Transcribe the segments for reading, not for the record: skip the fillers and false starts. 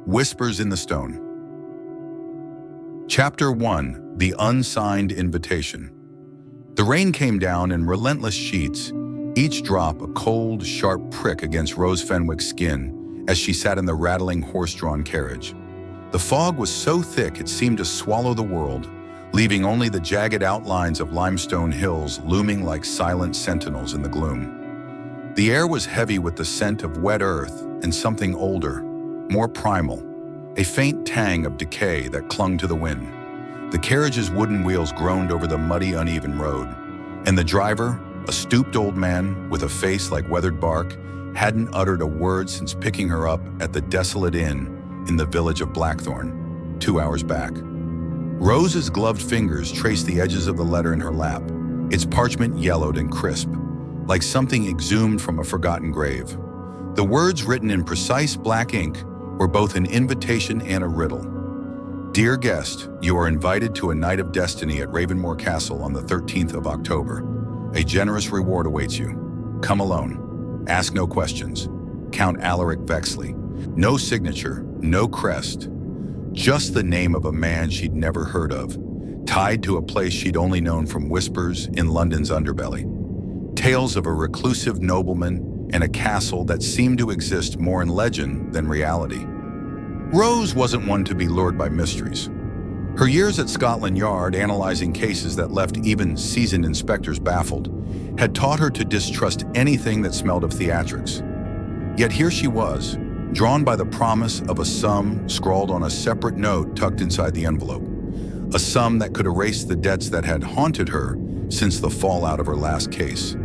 Whispers in the Stone. Chapter 1: The Unsigned Invitation. The rain came down in relentless sheets, each drop a cold, sharp prick against Rose Fenwick's skin as she sat in the rattling horse-drawn carriage. The fog was so thick it seemed to swallow the world, leaving only the jagged outlines of limestone hills looming like silent sentinels in the gloom. The air was heavy with the scent of wet earth and something older, more primal, a faint tang of decay that clung to the wind. The carriage's wooden wheels groaned over the muddy, uneven road, and the driver, a stooped old man with a face like weathered bark, hadn't uttered a word since picking her up at the desolate inn in the village of Blackthorn 2 hours back. Rose's gloved fingers traced the edges of the letter in her lap, its parchment yellowed and crisp, like something exhumed from a forgotten grave. The words, written in precise black ink, were both an invitation and a riddle. Dear guest, you are invited to a night of destiny at Ravenmoor Castle on the 13th of October. A generous reward awaits you. Come alone. Ask no questions. Count Alaric Vexley. No signature, no crest. Just the name of a man she'd never heard of, tied to a place she'd only known from whispers in London's underbelly. Tales of a reclusive nobleman and a castle that seemed to exist more in legend than reality. Rose wasn't one to be lured by mysteries. Her years at Scotland Yard, analyzing cases that left even seasoned inspectors baffled, had taught her to distrust anything that smelled of theatrics. Yet here she was, drawn by the promise of a sum scrawled on a separate note tucked inside the envelope. A sum that could erase the debts that had haunted her since the fallout of her last case.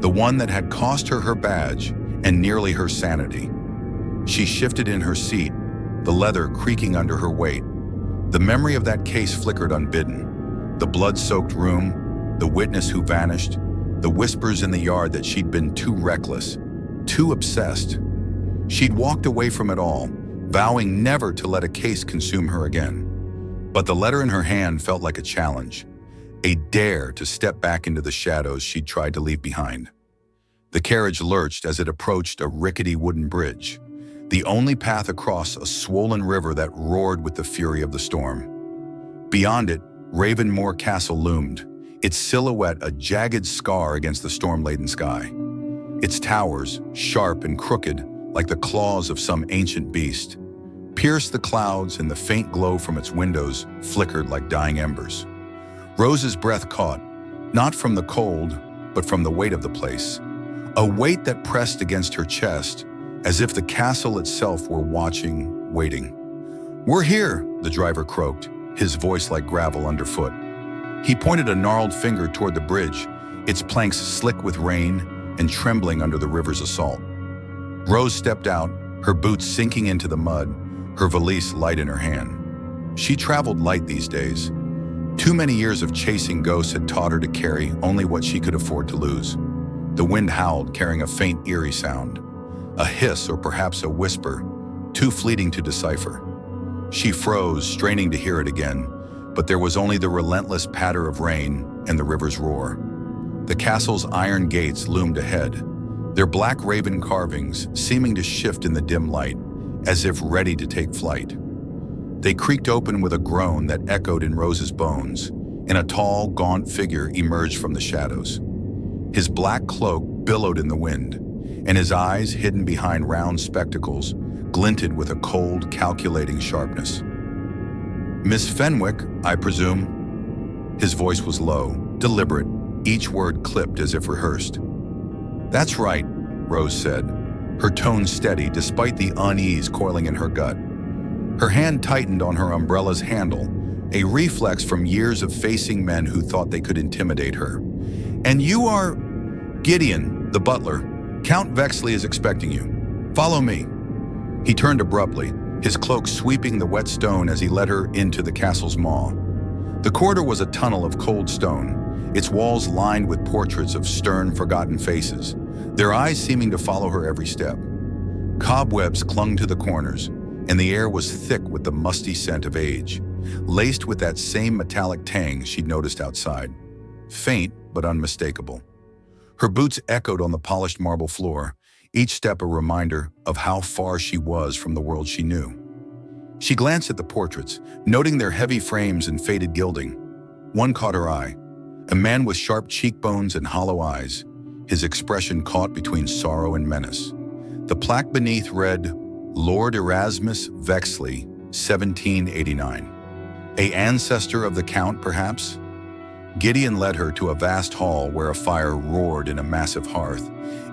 The one that had cost her her badge and nearly her sanity. She shifted in her seat, the leather creaking under her weight. The memory of that case flickered unbidden. The blood-soaked room, the witness who vanished, the whispers in the yard that she'd been too reckless, too obsessed. She'd walked away from it all, vowing never to let a case consume her again. But the letter in her hand felt like a challenge, a dare to step back into the shadows she'd tried to leave behind. The carriage lurched as it approached a rickety wooden bridge, the only path across a swollen river that roared with the fury of the storm. Beyond it, Ravenmoor Castle loomed, its silhouette a jagged scar against the storm-laden sky. Its towers, sharp and crooked, like the claws of some ancient beast, pierced the clouds, and the faint glow from its windows flickered like dying embers. Rose's breath caught, not from the cold, but from the weight of the place. A weight that pressed against her chest, as if the castle itself were watching, waiting. "We're here," the driver croaked, his voice like gravel underfoot. He pointed a gnarled finger toward the bridge, its planks slick with rain and trembling under the river's assault. Rose stepped out, her boots sinking into the mud, her valise light in her hand. She traveled light these days. Too many years of chasing ghosts had taught her to carry only what she could afford to lose. The wind howled, carrying a faint, eerie sound. A hiss or perhaps a whisper, too fleeting to decipher. She froze, straining to hear it again, but there was only the relentless patter of rain and the river's roar. The castle's iron gates loomed ahead, their black raven carvings seeming to shift in the dim light, as if ready to take flight. They creaked open with a groan that echoed in Rose's bones, and a tall, gaunt figure emerged from the shadows. His black cloak billowed in the wind, and his eyes, hidden behind round spectacles, glinted with a cold, calculating sharpness. "Miss Fenwick, I presume?" His voice was low, deliberate, each word clipped as if rehearsed. "That's right," Rose said, her tone steady despite the unease coiling in her gut. Her hand tightened on her umbrella's handle, a reflex from years of facing men who thought they could intimidate her. "And you are Gideon, the butler. Count Vexley is expecting you. Follow me." He turned abruptly, his cloak sweeping the wet stone as he led her into the castle's maw. The corridor was a tunnel of cold stone, its walls lined with portraits of stern, forgotten faces, their eyes seeming to follow her every step. Cobwebs clung to the corners, and the air was thick with the musty scent of age, laced with that same metallic tang she'd noticed outside, faint but unmistakable. Her boots echoed on the polished marble floor, each step a reminder of how far she was from the world she knew. She glanced at the portraits, noting their heavy frames and faded gilding. One caught her eye, a man with sharp cheekbones and hollow eyes, his expression caught between sorrow and menace. The plaque beneath read, Lord Erasmus Vexley, 1789. An ancestor of the Count, perhaps? Gideon led her to a vast hall where a fire roared in a massive hearth,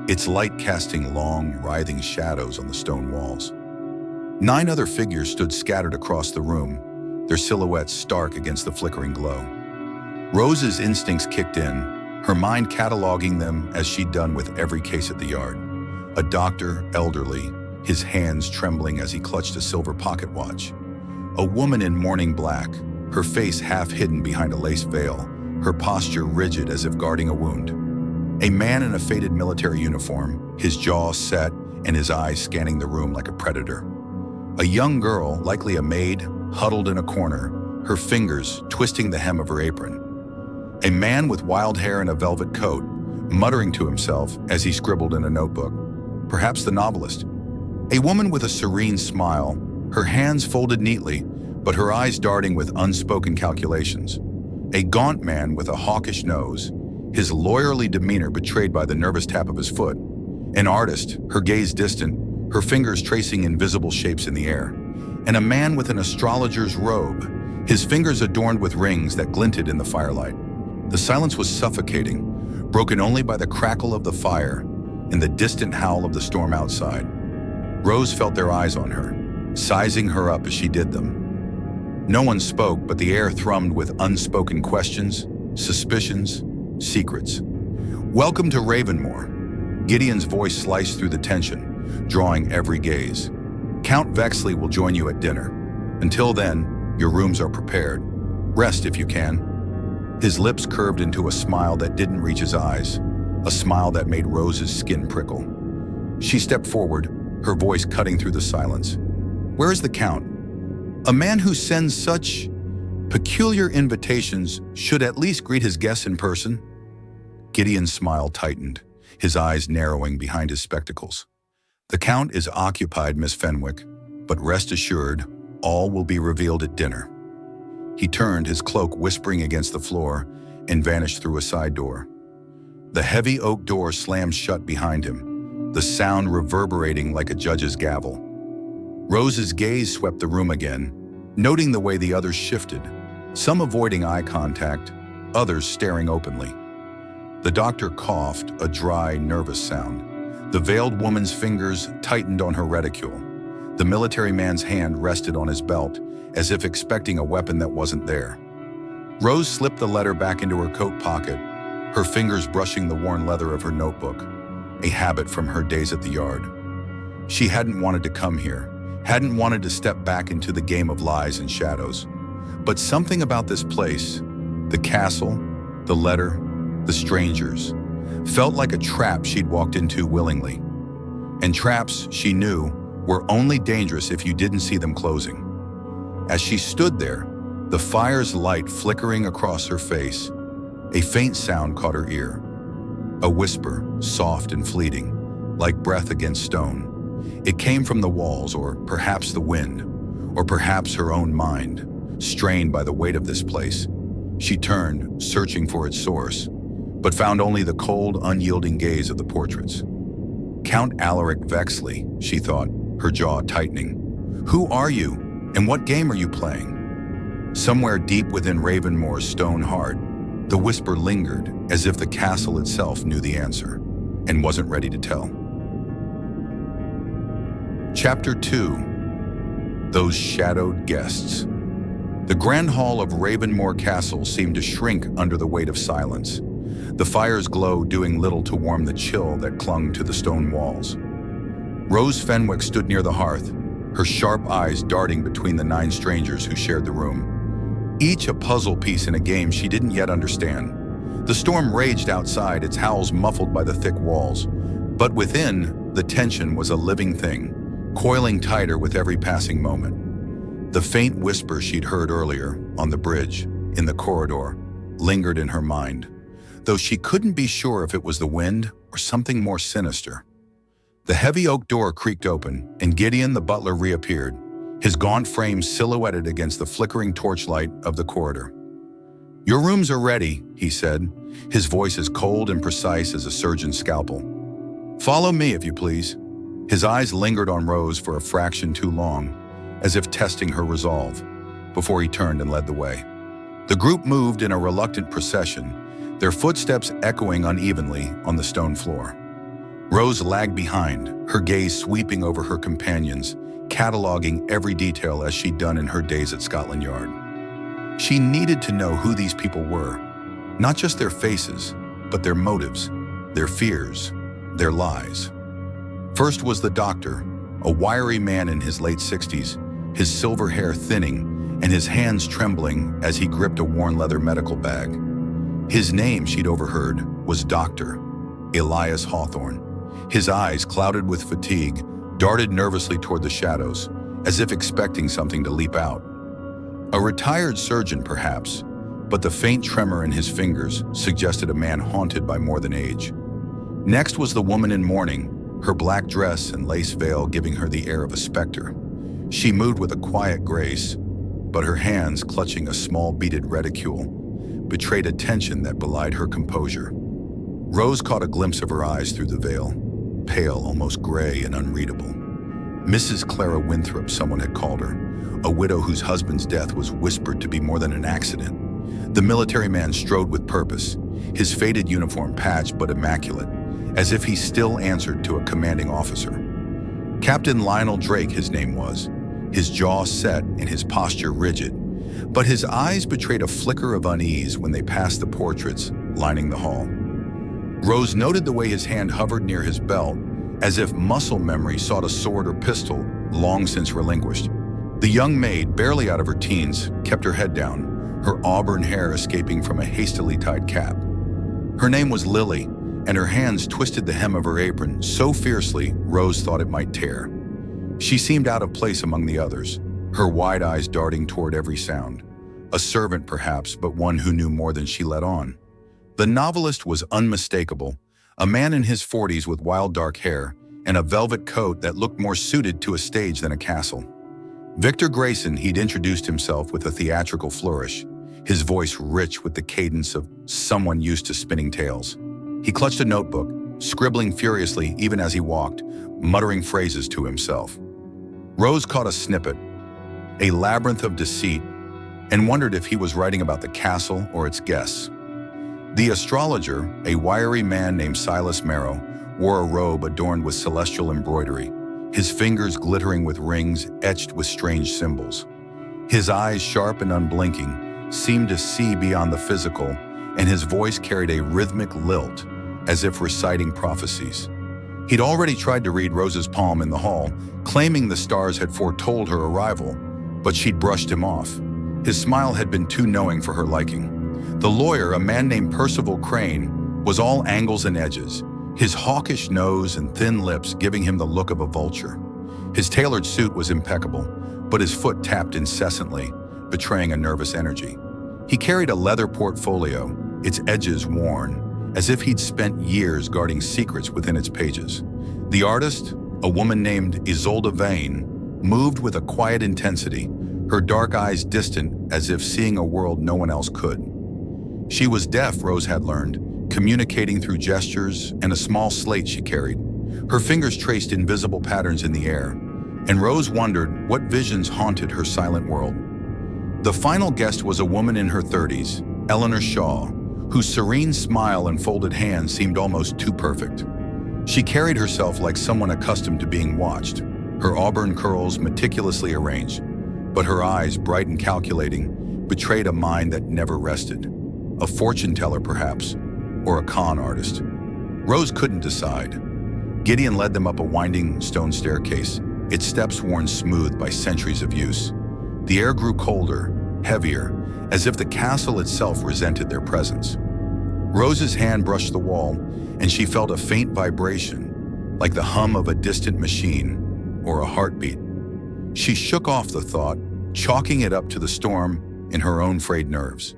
its light casting long, writhing shadows on the stone walls. 9 other figures stood scattered across the room, their silhouettes stark against the flickering glow. Rose's instincts kicked in, her mind cataloging them as she'd done with every case at the yard. A doctor, elderly, his hands trembling as he clutched a silver pocket watch. A woman in mourning black, her face half hidden behind a lace veil, her posture rigid as if guarding a wound. A man in a faded military uniform, his jaw set and his eyes scanning the room like a predator. A young girl, likely a maid, huddled in a corner, her fingers twisting the hem of her apron. A man with wild hair and a velvet coat, muttering to himself as he scribbled in a notebook. Perhaps the novelist. A woman with a serene smile, her hands folded neatly, but her eyes darting with unspoken calculations. A gaunt man with a hawkish nose, his lawyerly demeanor betrayed by the nervous tap of his foot. An artist, her gaze distant, her fingers tracing invisible shapes in the air. And a man with an astrologer's robe, his fingers adorned with rings that glinted in the firelight. The silence was suffocating, broken only by the crackle of the fire and the distant howl of the storm outside. Rose felt their eyes on her, sizing her up as she did them. No one spoke, but the air thrummed with unspoken questions, suspicions, secrets. Welcome to Ravenmoor. Gideon's voice sliced through the tension, drawing every gaze. Count Vexley will join you at dinner. Until then, your rooms are prepared. Rest if you can. His lips curved into a smile that didn't reach his eyes, a smile that made Rose's skin prickle. She stepped forward, her voice cutting through the silence. Where is the Count? A man who sends such peculiar invitations should at least greet his guests in person. Gideon's smile tightened, his eyes narrowing behind his spectacles. The Count is occupied, Miss Fenwick, but rest assured, all will be revealed at dinner. He turned, his cloak whispering against the floor, and vanished through a side door. The heavy oak door slammed shut behind him, the sound reverberating like a judge's gavel. Rose's gaze swept the room again, noting the way the others shifted, some avoiding eye contact, others staring openly. The doctor coughed, a dry, nervous sound. The veiled woman's fingers tightened on her reticule. The military man's hand rested on his belt, as if expecting a weapon that wasn't there. Rose slipped the letter back into her coat pocket, her fingers brushing the worn leather of her notebook, a habit from her days at the yard. She hadn't wanted to come here, hadn't wanted to step back into the game of lies and shadows. But something about this place, the castle, the letter, the strangers, felt like a trap she'd walked into willingly. And traps, she knew, were only dangerous if you didn't see them closing. As she stood there, the fire's light flickering across her face, a faint sound caught her ear. A whisper, soft and fleeting, like breath against stone. It came from the walls, or perhaps the wind, or perhaps her own mind, strained by the weight of this place. She turned, searching for its source, but found only the cold, unyielding gaze of the portraits. Count Alaric Vexley, she thought, her jaw tightening. Who are you? And what game are you playing? Somewhere deep within Ravenmoor's stone heart, the whisper lingered as if the castle itself knew the answer and wasn't ready to tell. Chapter 2. Those Shadowed Guests. The grand hall of Ravenmoor Castle seemed to shrink under the weight of silence, the fire's glow doing little to warm the chill that clung to the stone walls. Rose Fenwick stood near the hearth, her sharp eyes darting between the 9 strangers who shared the room, each a puzzle piece in a game she didn't yet understand. The storm raged outside, its howls muffled by the thick walls, but within, the tension was a living thing, coiling tighter with every passing moment. The faint whisper she'd heard earlier, on the bridge, in the corridor, lingered in her mind, though she couldn't be sure if it was the wind or something more sinister. The heavy oak door creaked open, and Gideon the butler reappeared, his gaunt frame silhouetted against the flickering torchlight of the corridor. "Your rooms are ready," he said, his voice as cold and precise as a surgeon's scalpel. "Follow me, if you please." His eyes lingered on Rose for a fraction too long, as if testing her resolve, before he turned and led the way. The group moved in a reluctant procession, their footsteps echoing unevenly on the stone floor. Rose lagged behind, her gaze sweeping over her companions, cataloging every detail as she'd done in her days at Scotland Yard. She needed to know who these people were, not just their faces, but their motives, their fears, their lies. First was the doctor, a wiry man in his late 60s, his silver hair thinning and his hands trembling as he gripped a worn leather medical bag. His name, she'd overheard, was Dr. Elias Hawthorne. His eyes, clouded with fatigue, darted nervously toward the shadows, as if expecting something to leap out. A retired surgeon, perhaps, but the faint tremor in his fingers suggested a man haunted by more than age. Next was the woman in mourning, her black dress and lace veil giving her the air of a specter. She moved with a quiet grace, but her hands, clutching a small beaded reticule, betrayed a tension that belied her composure. Rose caught a glimpse of her eyes through the veil, pale, almost gray and unreadable. Mrs. Clara Winthrop, someone had called her, a widow whose husband's death was whispered to be more than an accident. The military man strode with purpose, his faded uniform patched but immaculate, as if he still answered to a commanding officer. Captain Lionel Drake, his name was, his jaw set and his posture rigid, but his eyes betrayed a flicker of unease when they passed the portraits lining the hall. Rose noted the way his hand hovered near his belt, as if muscle memory sought a sword or pistol long since relinquished. The young maid, barely out of her teens, kept her head down, her auburn hair escaping from a hastily tied cap. Her name was Lily, and her hands twisted the hem of her apron so fiercely Rose thought it might tear. She seemed out of place among the others, her wide eyes darting toward every sound. A servant, perhaps, but one who knew more than she let on. The novelist was unmistakable, a man in his 40s with wild dark hair and a velvet coat that looked more suited to a stage than a castle. Victor Grayson, he'd introduced himself with a theatrical flourish, his voice rich with the cadence of someone used to spinning tales. He clutched a notebook, scribbling furiously even as he walked, muttering phrases to himself. Rose caught a snippet, a labyrinth of deceit, and wondered if he was writing about the castle or its guests. The astrologer, a wiry man named Silas Marrow, wore a robe adorned with celestial embroidery, his fingers glittering with rings etched with strange symbols. His eyes, sharp and unblinking, seemed to see beyond the physical, and his voice carried a rhythmic lilt, as if reciting prophecies. He'd already tried to read Rose's palm in the hall, claiming the stars had foretold her arrival, but she'd brushed him off. His smile had been too knowing for her liking. The lawyer, a man named Percival Crane, was all angles and edges, his hawkish nose and thin lips giving him the look of a vulture. His tailored suit was impeccable, but his foot tapped incessantly, betraying a nervous energy. He carried a leather portfolio, its edges worn, as if he'd spent years guarding secrets within its pages. The artist, a woman named Isolde Vane, moved with a quiet intensity, her dark eyes distant as if seeing a world no one else could. She was deaf, Rose had learned, communicating through gestures and a small slate she carried. Her fingers traced invisible patterns in the air, and Rose wondered what visions haunted her silent world. The final guest was a woman in her 30s, Eleanor Shaw, whose serene smile and folded hands seemed almost too perfect. She carried herself like someone accustomed to being watched, her auburn curls meticulously arranged, but her eyes, bright and calculating, betrayed a mind that never rested. A fortune teller, perhaps, or a con artist. Rose couldn't decide. Gideon led them up a winding stone staircase, its steps worn smooth by centuries of use. The air grew colder, heavier, as if the castle itself resented their presence. Rose's hand brushed the wall, and she felt a faint vibration, like the hum of a distant machine or a heartbeat. She shook off the thought, chalking it up to the storm in her own frayed nerves.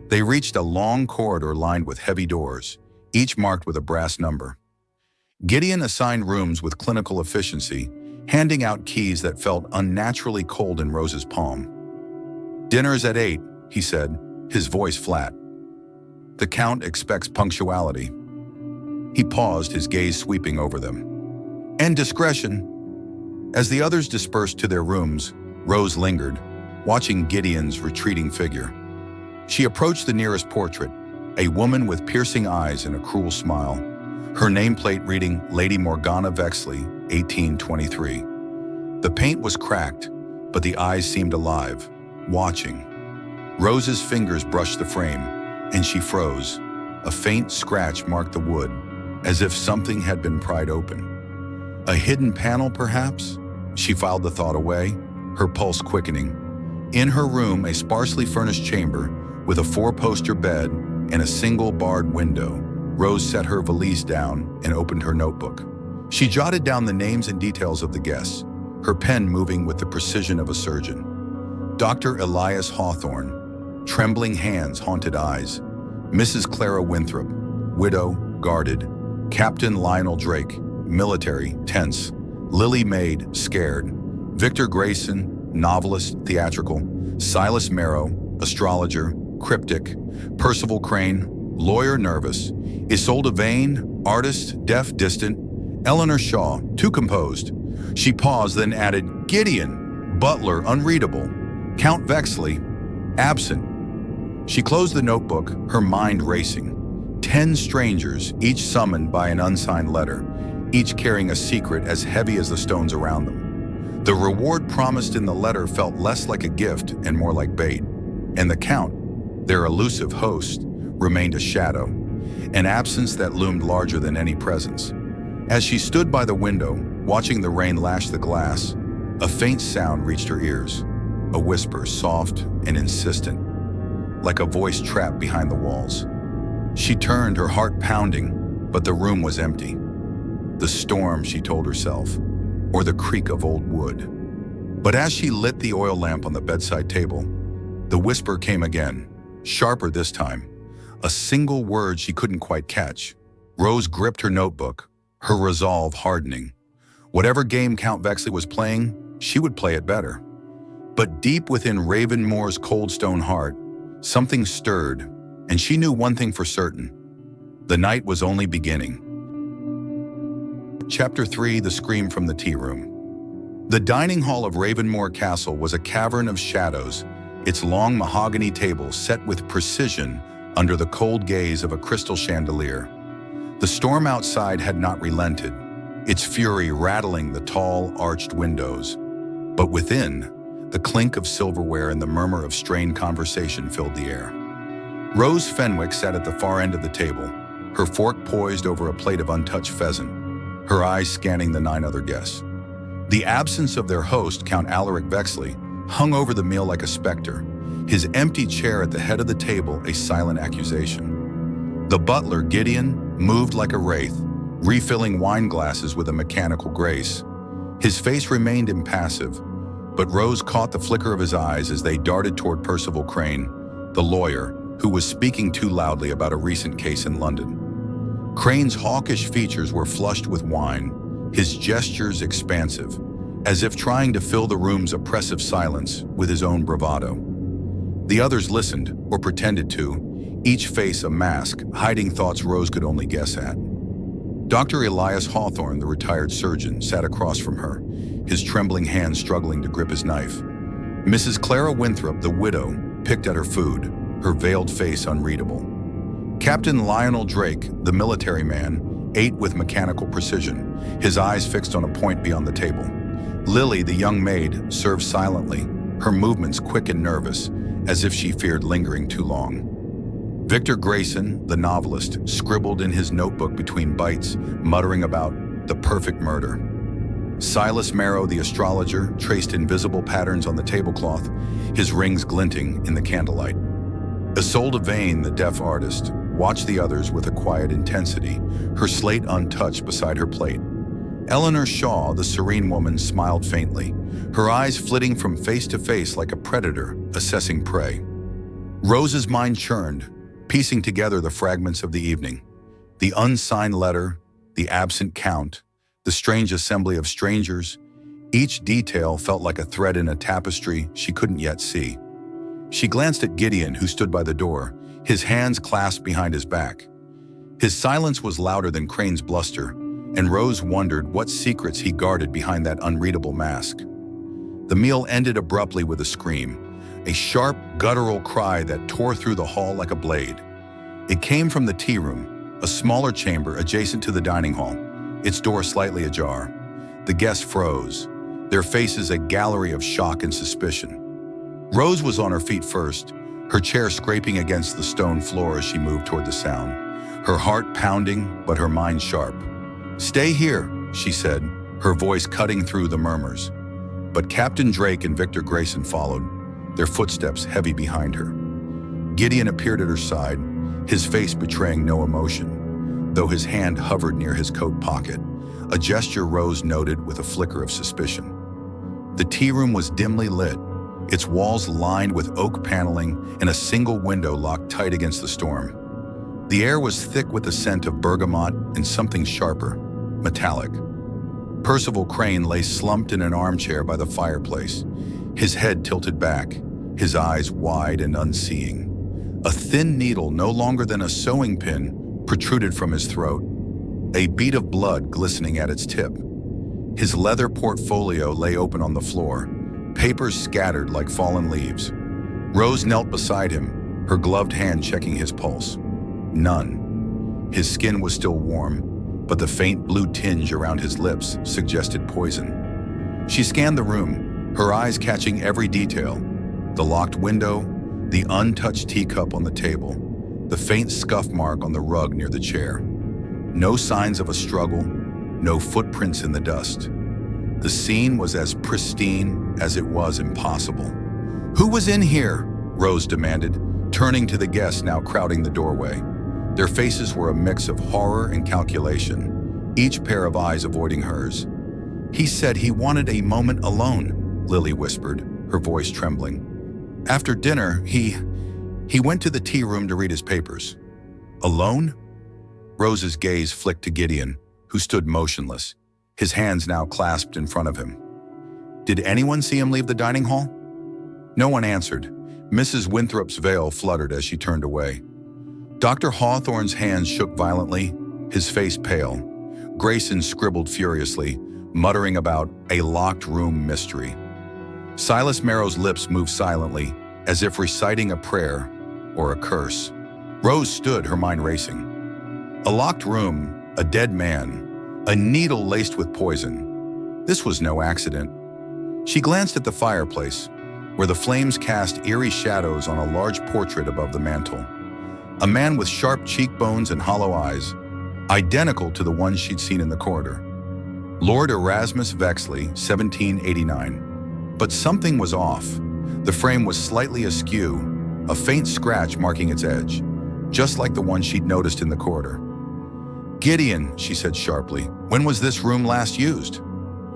They reached a long corridor lined with heavy doors, each marked with a brass number. Gideon assigned rooms with clinical efficiency, handing out keys that felt unnaturally cold in Rose's palm. "Dinner's at 8, he said, his voice flat. "The Count expects punctuality." He paused, his gaze sweeping over them. "And discretion." As the others dispersed to their rooms, Rose lingered, watching Gideon's retreating figure. She approached the nearest portrait, a woman with piercing eyes and a cruel smile, her nameplate reading Lady Morgana Vexley, 1823. The paint was cracked, but the eyes seemed alive, watching. Rose's fingers brushed the frame, and she froze. A faint scratch marked the wood, as if something had been pried open. A hidden panel, perhaps? She filed the thought away, her pulse quickening. In her room, a sparsely furnished chamber with a 4-poster bed and a single barred window, Rose set her valise down and opened her notebook. She jotted down the names and details of the guests, her pen moving with the precision of a surgeon. Dr. Elias Hawthorne, trembling hands, haunted eyes. Mrs. Clara Winthrop, widow, guarded. Captain Lionel Drake, military, tense. Lily Maid, scared. Victor Grayson, novelist, theatrical. Silas Marrow, astrologer, cryptic. Percival Crane, lawyer, nervous. Isolde Vane, artist, deaf, distant. Eleanor Shaw, too composed. She paused, then added, Gideon, butler, unreadable. Count Vexley, absent. She closed the notebook, her mind racing. 10 strangers, each summoned by an unsigned letter, each carrying a secret as heavy as the stones around them. The reward promised in the letter felt less like a gift and more like bait. And the Count, their elusive host, remained a shadow, an absence that loomed larger than any presence. As she stood by the window, watching the rain lash the glass, a faint sound reached her ears, a whisper, soft and insistent, like a voice trapped behind the walls. She turned, her heart pounding, but the room was empty. The storm, she told herself, or the creak of old wood. But as she lit the oil lamp on the bedside table, the whisper came again, sharper this time, a single word she couldn't quite catch. Rose gripped her notebook, her resolve hardening. Whatever game Count Vexley was playing, she would play it better. But deep within Raven Moore's cold stone heart, something stirred, and she knew one thing for certain. The night was only beginning. Chapter 3, The Scream from the Tea Room. The dining hall of Ravenmoor Castle was a cavern of shadows, its long mahogany table set with precision under the cold gaze of a crystal chandelier. The storm outside had not relented, its fury rattling the tall, arched windows. But within, the clink of silverware and the murmur of strained conversation filled the air. Rose Fenwick sat at the far end of the table, her fork poised over a plate of untouched pheasant, her eyes scanning the 9 other guests. The absence of their host, Count Alaric Vexley, hung over the meal like a specter, his empty chair at the head of the table a silent accusation. The butler, Gideon, moved like a wraith, refilling wine glasses with a mechanical grace. His face remained impassive, but Rose caught the flicker of his eyes as they darted toward Percival Crane, the lawyer, who was speaking too loudly about a recent case in London. Crane's hawkish features were flushed with wine, his gestures expansive, as if trying to fill the room's oppressive silence with his own bravado. The others listened, or pretended to, each face a mask, hiding thoughts Rose could only guess at. Dr. Elias Hawthorne, the retired surgeon, sat across from her, his trembling hands struggling to grip his knife. Mrs. Clara Winthrop, the widow, picked at her food, her veiled face unreadable. Captain Lionel Drake, the military man, ate with mechanical precision, his eyes fixed on a point beyond the table. Lily, the young maid, served silently, her movements quick and nervous, as if she feared lingering too long. Victor Grayson, the novelist, scribbled in his notebook between bites, muttering about the perfect murder. Silas Marrow, the astrologer, traced invisible patterns on the tablecloth, his rings glinting in the candlelight. Isolde Vane, the deaf artist, watched the others with a quiet intensity, her slate untouched beside her plate. Eleanor Shaw, the serene woman, smiled faintly, her eyes flitting from face to face like a predator assessing prey. Rose's mind churned, piecing together the fragments of the evening. The unsigned letter, the absent count, the strange assembly of strangers, Each detail felt like a thread in a tapestry she couldn't yet see. She glanced at Gideon, who stood by the door, his hands clasped behind his back. His silence was louder than Crane's bluster, and Rose wondered what secrets he guarded behind that unreadable mask. The meal ended abruptly with a scream, a sharp, guttural cry that tore through the hall like a blade. It came from the tea room, a smaller chamber adjacent to the dining hall, its door slightly ajar. The guests froze, their faces a gallery of shock and suspicion. Rose was on her feet first, her chair scraping against the stone floor as she moved toward the sound, her heart pounding but her mind sharp. "Stay here," she said, her voice cutting through the murmurs. But Captain Drake and Victor Grayson followed, their footsteps heavy behind her. Gideon appeared at her side, his face betraying no emotion, though his hand hovered near his coat pocket, a gesture Rose noted with a flicker of suspicion. The tea room was dimly lit, its walls lined with oak paneling and a single window locked tight against the storm. The air was thick with the scent of bergamot and something sharper, metallic. Percival Crane lay slumped in an armchair by the fireplace, his head tilted back, his eyes wide and unseeing. A thin needle, no longer than a sewing pin, protruded from his throat, a bead of blood glistening at its tip. His leather portfolio lay open on the floor, papers scattered like fallen leaves. Rose knelt beside him, her gloved hand checking his pulse. None. His skin was still warm, but the faint blue tinge around his lips suggested poison. She scanned the room, her eyes catching every detail: the locked window, the untouched teacup on the table, the faint scuff mark on the rug near the chair. No signs of a struggle, no footprints in the dust. The scene was as pristine as it was impossible. "Who was in here?" Rose demanded, turning to the guests now crowding the doorway. Their faces were a mix of horror and calculation, each pair of eyes avoiding hers. "He said he wanted a moment alone," Lily whispered, her voice trembling. "After dinner, he went to the tea room to read his papers." "Alone?" Rose's gaze flicked to Gideon, who stood motionless, his hands now clasped in front of him. "Did anyone see him leave the dining hall?" No one answered. Mrs. Winthrop's veil fluttered as she turned away. Dr. Hawthorne's hands shook violently, his face pale. Grayson scribbled furiously, muttering about a locked room mystery. Silas Marrow's lips moved silently, as if reciting a prayer or a curse. Rose stood, her mind racing. A locked room, a dead man, a needle laced with poison. This was no accident. She glanced at the fireplace, where the flames cast eerie shadows on a large portrait above the mantel. A man with sharp cheekbones and hollow eyes, identical to the one she'd seen in the corridor. Lord Erasmus Vexley, 1789. But something was off. The frame was slightly askew, a faint scratch marking its edge, just like the one she'd noticed in the corridor. "Gideon," she said sharply, "when was this room last used?"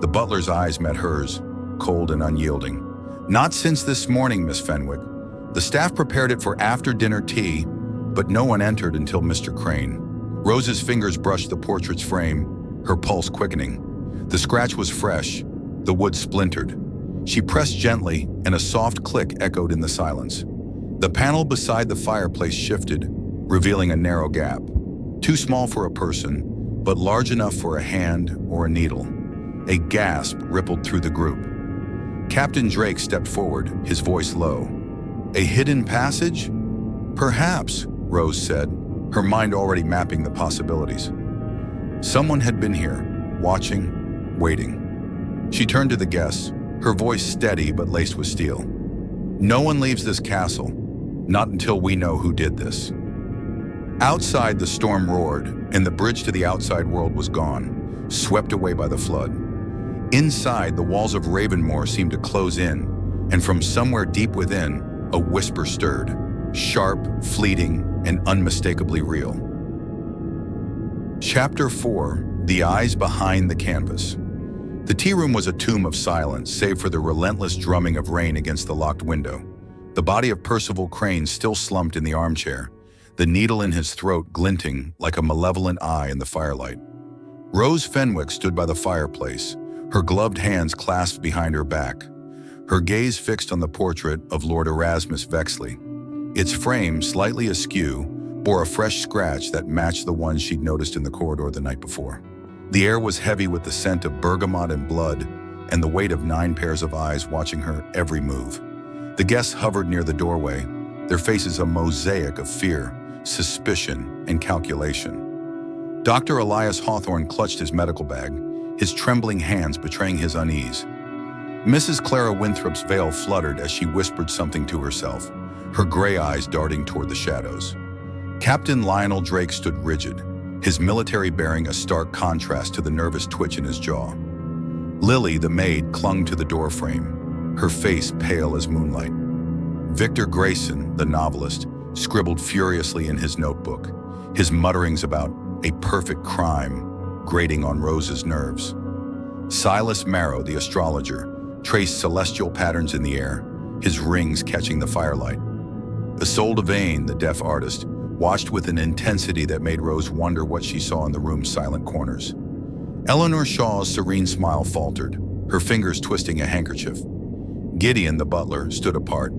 The butler's eyes met hers, cold and unyielding. "Not since this morning, Miss Fenwick. The staff prepared it for after-dinner tea, but no one entered until Mr. Crane." Rose's fingers brushed the portrait's frame, her pulse quickening. The scratch was fresh, the wood splintered. She pressed gently, and a soft click echoed in the silence. The panel beside the fireplace shifted, revealing a narrow gap. Too small for a person, but large enough for a hand or a needle. A gasp rippled through the group. Captain Drake stepped forward, his voice low. "A hidden passage?" "Perhaps," Rose said, her mind already mapping the possibilities. Someone had been here, watching, waiting. She turned to the guests, her voice steady but laced with steel. "No one leaves this castle, not until we know who did this." Outside, the storm roared, and the bridge to the outside world was gone, swept away by the flood. Inside, the walls of Ravenmoor seemed to close in, and from somewhere deep within, a whisper stirred, sharp, fleeting, and unmistakably real. Chapter 4: The Eyes Behind the Canvas. The tea room was a tomb of silence, save for the relentless drumming of rain against the locked window. The body of Percival Crane still slumped in the armchair, the needle in his throat glinting like a malevolent eye in the firelight. Rose Fenwick stood by the fireplace, her gloved hands clasped behind her back, her gaze fixed on the portrait of Lord Erasmus Vexley. Its frame, slightly askew, bore a fresh scratch that matched the one she'd noticed in the corridor the night before. The air was heavy with the scent of bergamot and blood, and the weight of 9 pairs of eyes watching her every move. The guests hovered near the doorway, their faces a mosaic of fear, suspicion, and calculation. Dr. Elias Hawthorne clutched his medical bag, his trembling hands betraying his unease. Mrs. Clara Winthrop's veil fluttered as she whispered something to herself, her gray eyes darting toward the shadows. Captain Lionel Drake stood rigid, his military bearing a stark contrast to the nervous twitch in his jaw. Lily, the maid, clung to the doorframe, her face pale as moonlight. Victor Grayson, the novelist, scribbled furiously in his notebook, his mutterings about a perfect crime grating on Rose's nerves. Silas Marrow, the astrologer, traced celestial patterns in the air, his rings catching the firelight. Isolde Vane, the deaf artist, watched with an intensity that made Rose wonder what she saw in the room's silent corners. Eleanor Shaw's serene smile faltered, her fingers twisting a handkerchief. Gideon, the butler, stood apart,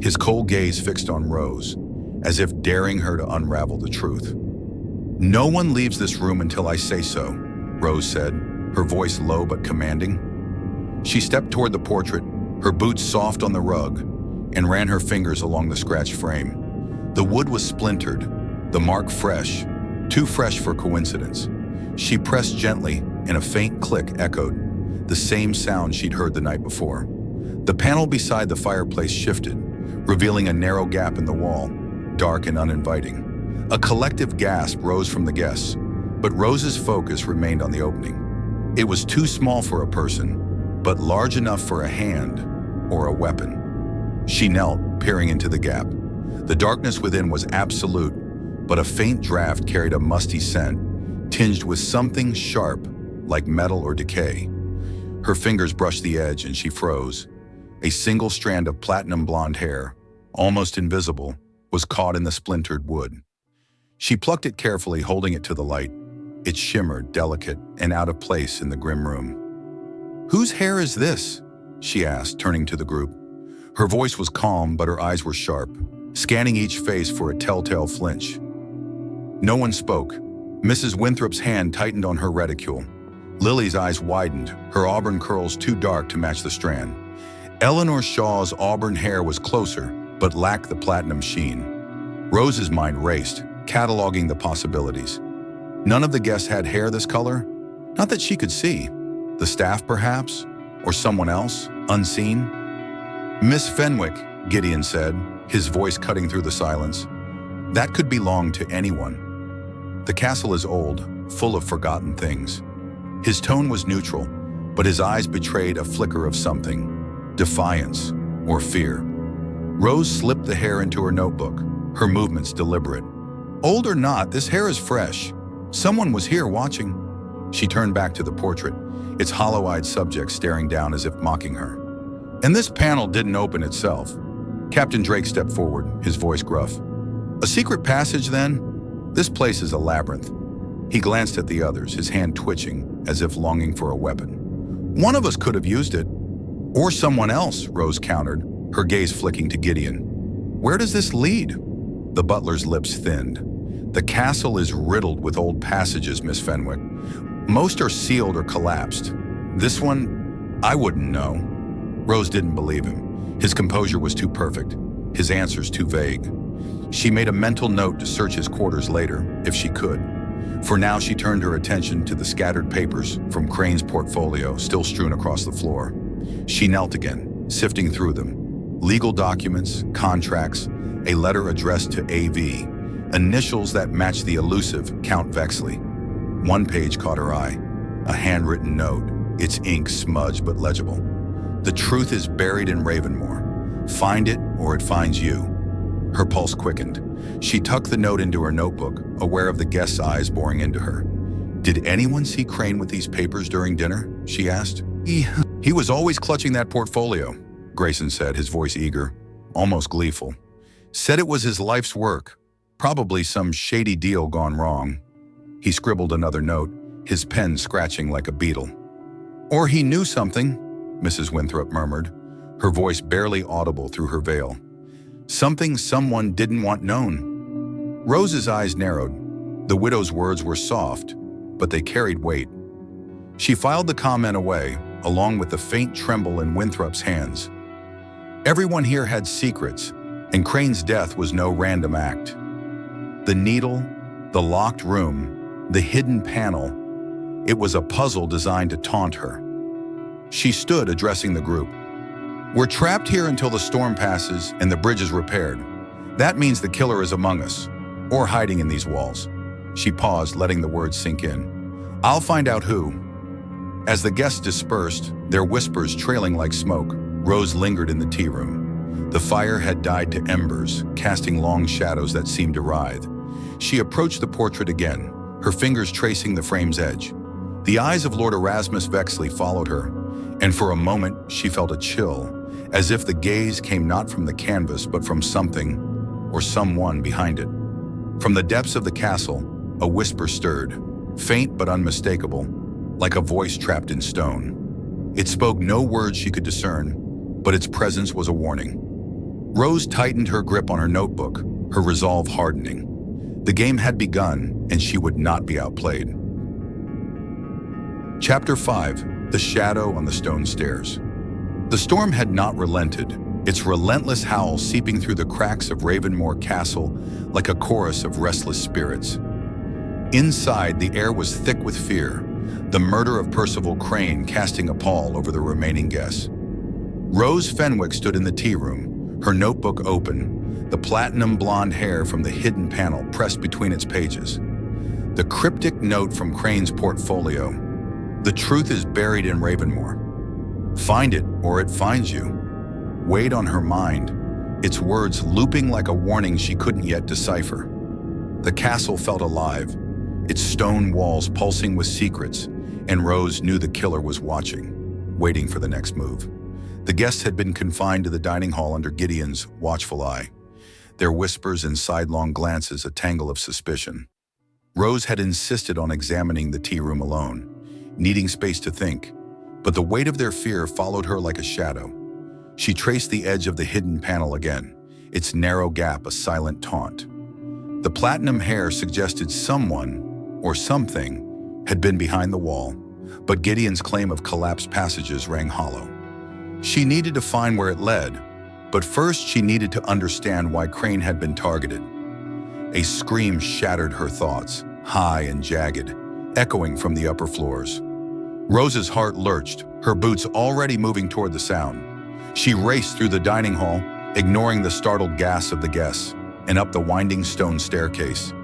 his cold gaze fixed on Rose, as if daring her to unravel the truth. "No one leaves this room until I say so," Rose said, her voice low but commanding. She stepped toward the portrait, her boots soft on the rug, and ran her fingers along the scratched frame. The wood was splintered, the mark fresh, too fresh for coincidence. She pressed gently, and a faint click echoed, the same sound she'd heard the night before. The panel beside the fireplace shifted, revealing a narrow gap in the wall, dark and uninviting. A collective gasp rose from the guests, but Rose's focus remained on the opening. It was too small for a person, but large enough for a hand or a weapon. She knelt, peering into the gap. The darkness within was absolute, but a faint draft carried a musty scent, tinged with something sharp, like metal or decay. Her fingers brushed the edge and she froze. A single strand of platinum blonde hair, almost invisible, was caught in the splintered wood. She plucked it carefully, holding it to the light. It shimmered, delicate and out of place in the grim room. "Whose hair is this?" she asked, turning to the group. Her voice was calm, but her eyes were sharp, scanning each face for a telltale flinch. No one spoke. Mrs. Winthrop's hand tightened on her reticule. Lily's eyes widened, her auburn curls too dark to match the strand. Eleanor Shaw's auburn hair was closer, but lacked the platinum sheen. Rose's mind raced, cataloging the possibilities. None of the guests had hair this color. Not that she could see. The staff, perhaps? Or someone else, unseen? "Miss Fenwick," Gideon said, his voice cutting through the silence. "That could belong to anyone. The castle is old, full of forgotten things." His tone was neutral, but his eyes betrayed a flicker of something, defiance or fear. Rose slipped the hair into her notebook, her movements deliberate. "Old or not, this hair is fresh. Someone was here watching." She turned back to the portrait, its hollow-eyed subject staring down as if mocking her. "And this panel didn't open itself." Captain Drake stepped forward, his voice gruff. "A secret passage, then? This place is a labyrinth." He glanced at the others, his hand twitching, as if longing for a weapon. "One of us could have used it." "Or someone else," Rose countered, her gaze flicking to Gideon. "Where does this lead?" The butler's lips thinned. "The castle is riddled with old passages, Miss Fenwick. Most are sealed or collapsed. This one, I wouldn't know." Rose didn't believe him. His composure was too perfect, his answers too vague. She made a mental note to search his quarters later, if she could. For now, she turned her attention to the scattered papers from Crane's portfolio still strewn across the floor. She knelt again, sifting through them. Legal documents, contracts, a letter addressed to A.V., initials that matched the elusive Count Vexley. One page caught her eye, a handwritten note, its ink smudged but legible. "The truth is buried in Ravenmore. Find it or it finds you." Her pulse quickened. She tucked the note into her notebook, aware of the guest's eyes boring into her. "Did anyone see Crane with these papers during dinner?" she asked. He was always clutching that portfolio," Grayson said, his voice eager, almost gleeful. "Said it was his life's work. Probably some shady deal gone wrong." He scribbled another note, his pen scratching like a beetle. Or he knew something, Mrs. Winthrop murmured, her voice barely audible through her veil. Something someone didn't want known. Rose's eyes narrowed. The widow's words were soft, but they carried weight. She filed the comment away, along with the faint tremble in Winthrop's hands. Everyone here had secrets, and Crane's death was no random act. The needle, the locked room, the hidden panel, it was a puzzle designed to taunt her. She stood, addressing the group. We're trapped here until the storm passes and the bridge is repaired. That means the killer is among us, or hiding in these walls. She paused, letting the words sink in. I'll find out who. As the guests dispersed, their whispers trailing like smoke, Rose lingered in the tea room. The fire had died to embers, casting long shadows that seemed to writhe. She approached the portrait again, her fingers tracing the frame's edge. The eyes of Lord Erasmus Vexley followed her, and for a moment she felt a chill, as if the gaze came not from the canvas but from something or someone behind it. From the depths of the castle, a whisper stirred, faint but unmistakable, like a voice trapped in stone. It spoke no words she could discern, but its presence was a warning. Rose tightened her grip on her notebook, her resolve hardening. The game had begun, and she would not be outplayed. Chapter 5: The Shadow on the Stone Stairs. The storm had not relented, its relentless howl seeping through the cracks of Ravenmoor Castle like a chorus of restless spirits. Inside, the air was thick with fear, the murder of Percival Crane casting a pall over the remaining guests. Rose Fenwick stood in the tea room, her notebook open, the platinum blonde hair from the hidden panel pressed between its pages. The cryptic note from Crane's portfolio. The truth is buried in Ravenmoor. Find it, or it finds you. Weighed on her mind, its words looping like a warning she couldn't yet decipher. The castle felt alive, its stone walls pulsing with secrets, and Rose knew the killer was watching, waiting for the next move. The guests had been confined to the dining hall under Gideon's watchful eye, their whispers and sidelong glances a tangle of suspicion. Rose had insisted on examining the tea room alone, needing space to think, but the weight of their fear followed her like a shadow. She traced the edge of the hidden panel again, its narrow gap a silent taunt. The platinum hair suggested someone, or something, had been behind the wall, but Gideon's claim of collapsed passages rang hollow. She needed to find where it led, but first she needed to understand why Crane had been targeted. A scream shattered her thoughts, high and jagged, echoing from the upper floors. Rose's heart lurched, her boots already moving toward the sound. She raced through the dining hall, ignoring the startled gasps of the guests, and up the winding stone staircase,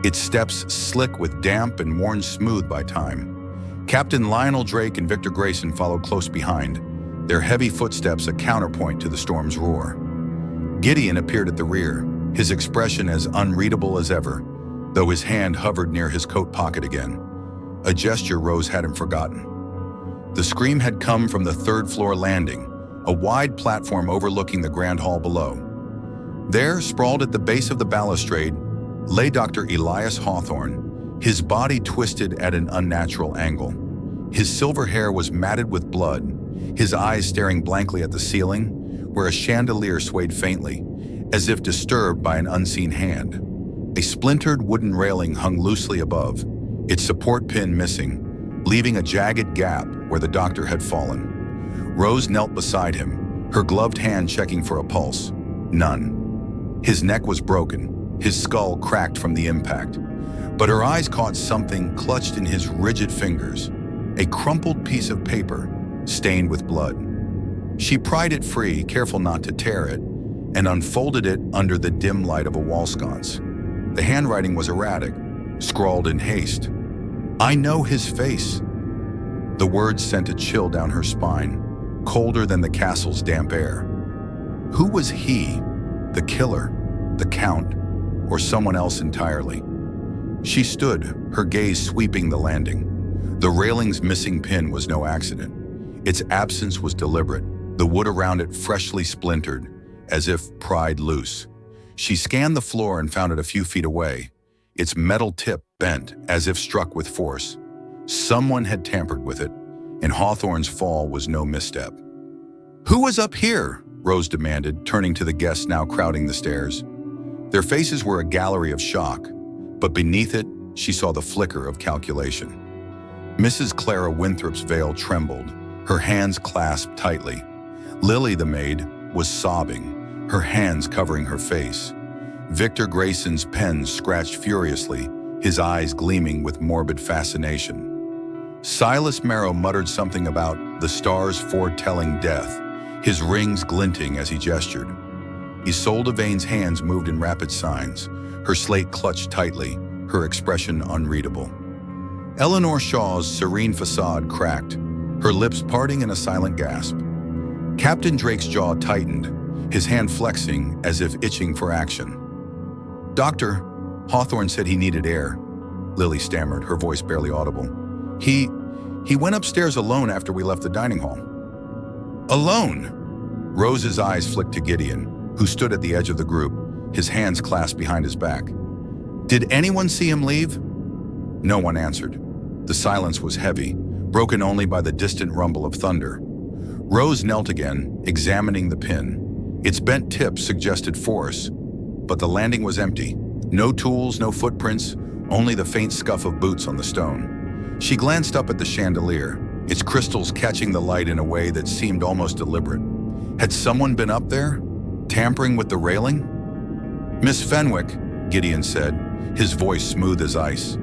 its steps slick with damp and worn smooth by time. Captain Lionel Drake and Victor Grayson followed close behind, their heavy footsteps a counterpoint to the storm's roar. Gideon appeared at the rear, his expression as unreadable as ever, though his hand hovered near his coat pocket again, a gesture Rose hadn't forgotten. The scream had come from the third-floor landing, a wide platform overlooking the grand hall below. There, sprawled at the base of the balustrade, lay Dr. Elias Hawthorne, his body twisted at an unnatural angle. His silver hair was matted with blood, his eyes staring blankly at the ceiling, where a chandelier swayed faintly, as if disturbed by an unseen hand. A splintered wooden railing hung loosely above, its support pin missing, leaving a jagged gap where the doctor had fallen. Rose knelt beside him, her gloved hand checking for a pulse. None. His neck was broken, his skull cracked from the impact, but her eyes caught something clutched in his rigid fingers, a crumpled piece of paper, stained with blood. She pried it free, careful not to tear it, and unfolded it under the dim light of a wall sconce. The handwriting was erratic, scrawled in haste. "I know his face." The words sent a chill down her spine, colder than the castle's damp air. Who was he? The killer, the Count, or someone else entirely? She stood, her gaze sweeping the landing. The railing's missing pin was no accident. Its absence was deliberate, the wood around it freshly splintered, as if pried loose. She scanned the floor and found it a few feet away, its metal tip bent as if struck with force. Someone had tampered with it, and Hawthorne's fall was no misstep. "Who was up here?" Rose demanded, turning to the guests now crowding the stairs. Their faces were a gallery of shock, but beneath it, she saw the flicker of calculation. Mrs. Clara Winthrop's veil trembled, her hands clasped tightly. Lily, the maid, was sobbing, her hands covering her face. Victor Grayson's pen scratched furiously, his eyes gleaming with morbid fascination. Silas Marrow muttered something about the stars foretelling death, his rings glinting as he gestured. Isolde Vane's hands moved in rapid signs, her slate clutched tightly, her expression unreadable. Eleanor Shaw's serene facade cracked, her lips parting in a silent gasp. Captain Drake's jaw tightened, his hand flexing as if itching for action. "Doctor, Hawthorne said he needed air," Lily stammered, her voice barely audible. He went upstairs alone after we left the dining hall." "Alone?" Rose's eyes flicked to Gideon, who stood at the edge of the group, his hands clasped behind his back. "Did anyone see him leave?" No one answered. The silence was heavy, broken only by the distant rumble of thunder. Rose knelt again, examining the pin. Its bent tip suggested force, but the landing was empty. No tools, no footprints, only the faint scuff of boots on the stone. She glanced up at the chandelier, its crystals catching the light in a way that seemed almost deliberate. Had someone been up there, tampering with the railing? "Miss Fenwick," Gideon said, his voice smooth as ice.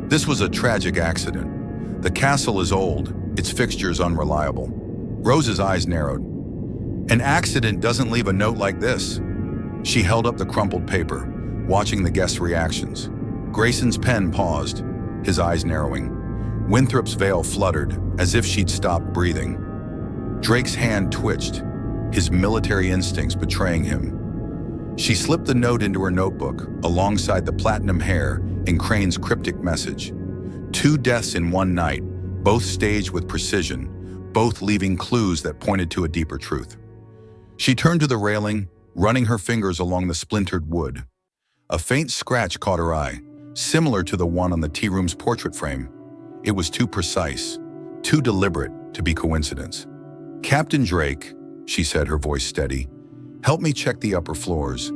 "This was a tragic accident. The castle is old, its fixtures unreliable." Rose's eyes narrowed. "An accident doesn't leave a note like this." She held up the crumpled paper, watching the guests' reactions. Grayson's pen paused, his eyes narrowing. Winthrop's veil fluttered, as if she'd stopped breathing. Drake's hand twitched, his military instincts betraying him. She slipped the note into her notebook, alongside the platinum hair and Crane's cryptic message. 2 deaths in one night, both staged with precision, both leaving clues that pointed to a deeper truth. She turned to the railing, running her fingers along the splintered wood. A faint scratch caught her eye, similar to the one on the tea room's portrait frame. It was too precise, too deliberate to be coincidence. "Captain Drake," she said, her voice steady, "help me check the upper floors.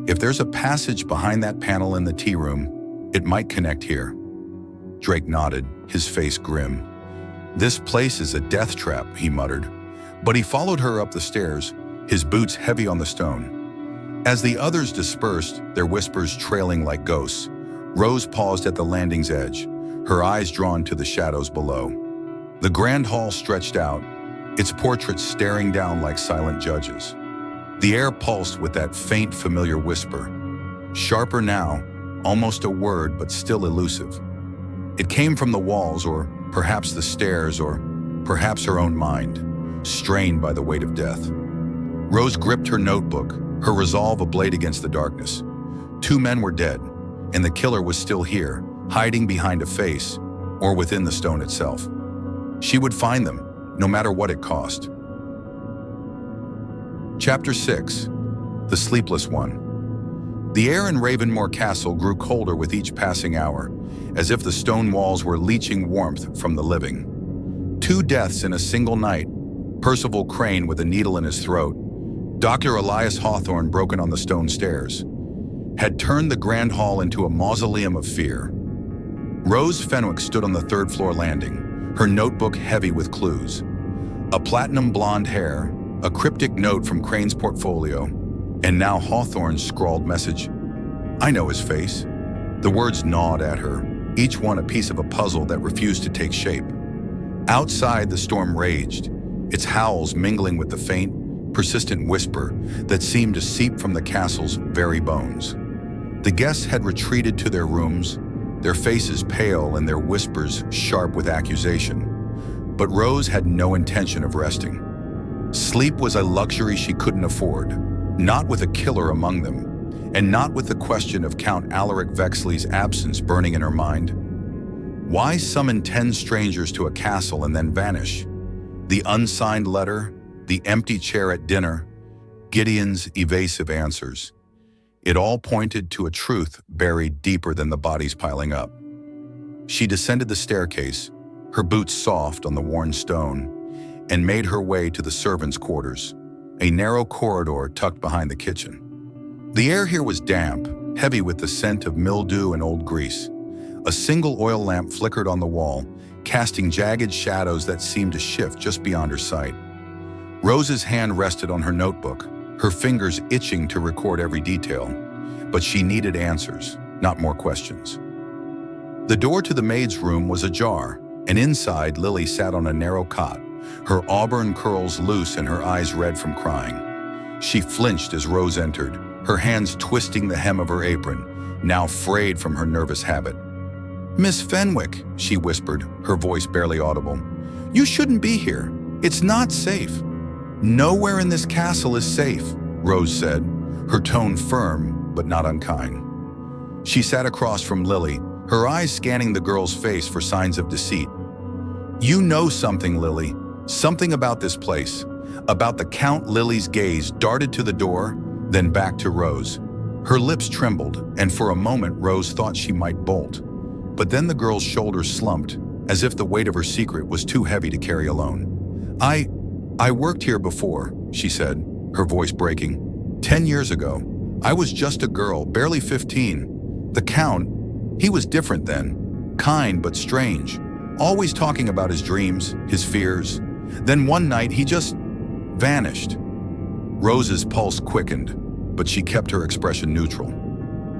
If there's a passage behind that panel in the tea room, it might connect here." Drake nodded, his face grim. "This place is a death trap," he muttered. But he followed her up the stairs, his boots heavy on the stone. As the others dispersed, their whispers trailing like ghosts, Rose paused at the landing's edge, her eyes drawn to the shadows below. The grand hall stretched out, its portraits staring down like silent judges. The air pulsed with that faint, familiar whisper. Sharper now, almost a word, but still elusive. It came from the walls, or perhaps the stairs, or perhaps her own mind, strained by the weight of death. Rose gripped her notebook, her resolve ablaze against the darkness. 2 men were dead, and the killer was still here, hiding behind a face, or within the stone itself. She would find them, no matter what it cost. Chapter 6. The Sleepless One. The air in Ravenmore Castle grew colder with each passing hour, as if the stone walls were leaching warmth from the living. 2 deaths in a single night, Percival Crane with a needle in his throat, Dr. Elias Hawthorne broken on the stone stairs, had turned the grand hall into a mausoleum of fear. Rose Fenwick stood on the 3rd floor landing, her notebook heavy with clues. A platinum blonde hair, a cryptic note from Crane's portfolio, and now Hawthorne's scrawled message. "I know his face." The words gnawed at her, each one a piece of a puzzle that refused to take shape. Outside, the storm raged, its howls mingling with the faint, persistent whisper that seemed to seep from the castle's very bones. The guests had retreated to their rooms, their faces pale and their whispers sharp with accusation. But Rose had no intention of resting. Sleep was a luxury she couldn't afford, not with a killer among them, and not with the question of Count Alaric Vexley's absence burning in her mind. Why summon 10 strangers to a castle and then vanish? The unsigned letter, the empty chair at dinner, Gideon's evasive answers. It all pointed to a truth buried deeper than the bodies piling up. She descended the staircase, her boots soft on the worn stone, and made her way to the servants' quarters, a narrow corridor tucked behind the kitchen. The air here was damp, heavy with the scent of mildew and old grease. A single oil lamp flickered on the wall, casting jagged shadows that seemed to shift just beyond her sight. Rose's hand rested on her notebook, her fingers itching to record every detail, but she needed answers, not more questions. The door to the maid's room was ajar, and inside Lily sat on a narrow cot, her auburn curls loose and her eyes red from crying. She flinched as Rose entered, her hands twisting the hem of her apron, now frayed from her nervous habit. "Miss Fenwick," she whispered, her voice barely audible, "you shouldn't be here. It's not safe." "Nowhere in this castle is safe," Rose said, her tone firm but not unkind. She sat across from Lily, her eyes scanning the girl's face for signs of deceit. "You know something, Lily. Something about this place. About the Count." Lily's gaze darted to the door, then back to Rose. Her lips trembled, and for a moment Rose thought she might bolt. But then the girl's shoulders slumped, as if the weight of her secret was too heavy to carry alone. I worked here before," she said, her voice breaking. 10 years ago. I was just a girl, barely 15. The Count, he was different then. Kind but strange. Always talking about his dreams, his fears. Then one night he just vanished." Rose's pulse quickened, but she kept her expression neutral.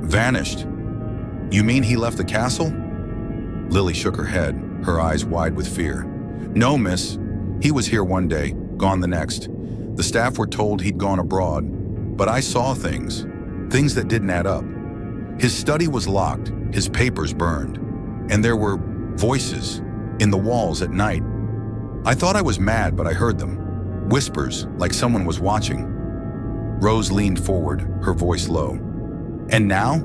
"Vanished? You mean he left the castle?" Lily shook her head, her eyes wide with fear. "No, miss. He was here one day, gone the next. The staff were told he'd gone abroad, but I saw things that didn't add up. His study was locked, his papers burned, and there were voices in the walls at night. I thought I was mad, but I heard them. Whispers, like someone was watching." Rose leaned forward, her voice low. "And now?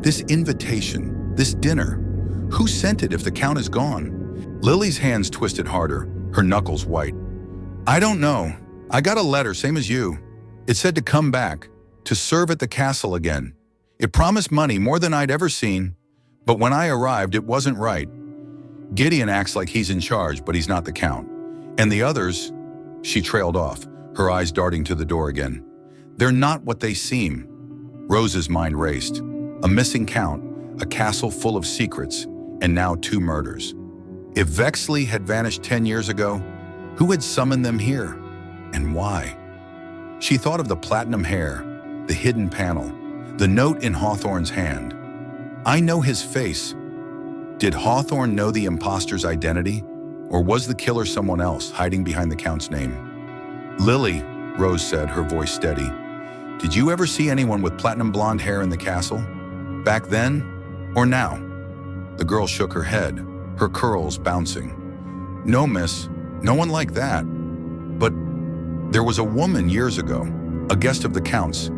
This invitation, this dinner. Who sent it if the Count is gone?" Lily's hands twisted harder, her knuckles white. "I don't know. I got a letter, same as you. It said to come back, to serve at the castle again. It promised money, more than I'd ever seen. But when I arrived, it wasn't right. Gideon acts like he's in charge, but he's not the Count. And the others..." She trailed off, her eyes darting to the door again. "They're not what they seem." Rose's mind raced. A missing Count, a castle full of secrets, and now 2 murders. If Vexley had vanished 10 years ago, who had summoned them here? And why? She thought of the platinum hair, the hidden panel, the note in Hawthorne's hand. "I know his face." Did Hawthorne know the imposter's identity? Or was the killer someone else, hiding behind the Count's name? "Lily," Rose said, her voice steady, "did you ever see anyone with platinum blonde hair in the castle? Back then? Or now?" The girl shook her head, her curls bouncing. "No, miss, no one like that. But there was a woman years ago, a guest of the Count's.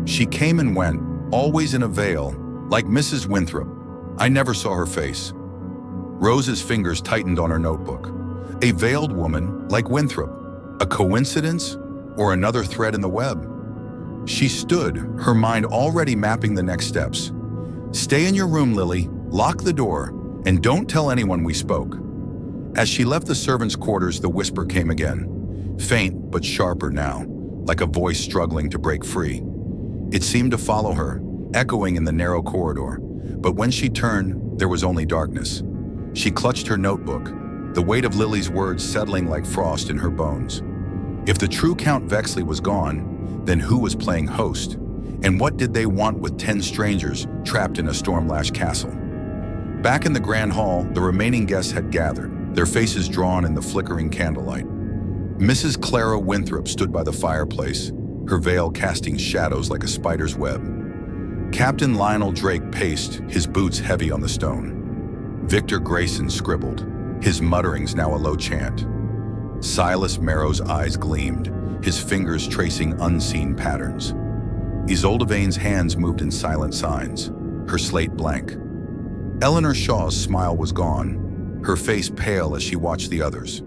She came and went, always in a veil, like Mrs. Winthrop. I never saw her face." Rose's fingers tightened on her notebook. A veiled woman, like Winthrop. A coincidence? Or another thread in the web? She stood, her mind already mapping the next steps. "Stay in your room, Lily. Lock the door, and don't tell anyone we spoke." As she left the servants' quarters, the whisper came again. Faint but sharper now, like a voice struggling to break free. It seemed to follow her, echoing in the narrow corridor. But when she turned, there was only darkness. She clutched her notebook, the weight of Lily's words settling like frost in her bones. If the true Count Vexley was gone, then who was playing host? And what did they want with 10 strangers trapped in a storm-lashed castle? Back in the grand hall, the remaining guests had gathered, their faces drawn in the flickering candlelight. Mrs. Clara Winthrop stood by the fireplace, her veil casting shadows like a spider's web. Captain Lionel Drake paced, his boots heavy on the stone. Victor Grayson scribbled, his mutterings now a low chant. Silas Marrow's eyes gleamed, his fingers tracing unseen patterns. Isolde Vane's hands moved in silent signs, her slate blank. Eleanor Shaw's smile was gone, her face pale as she watched the others.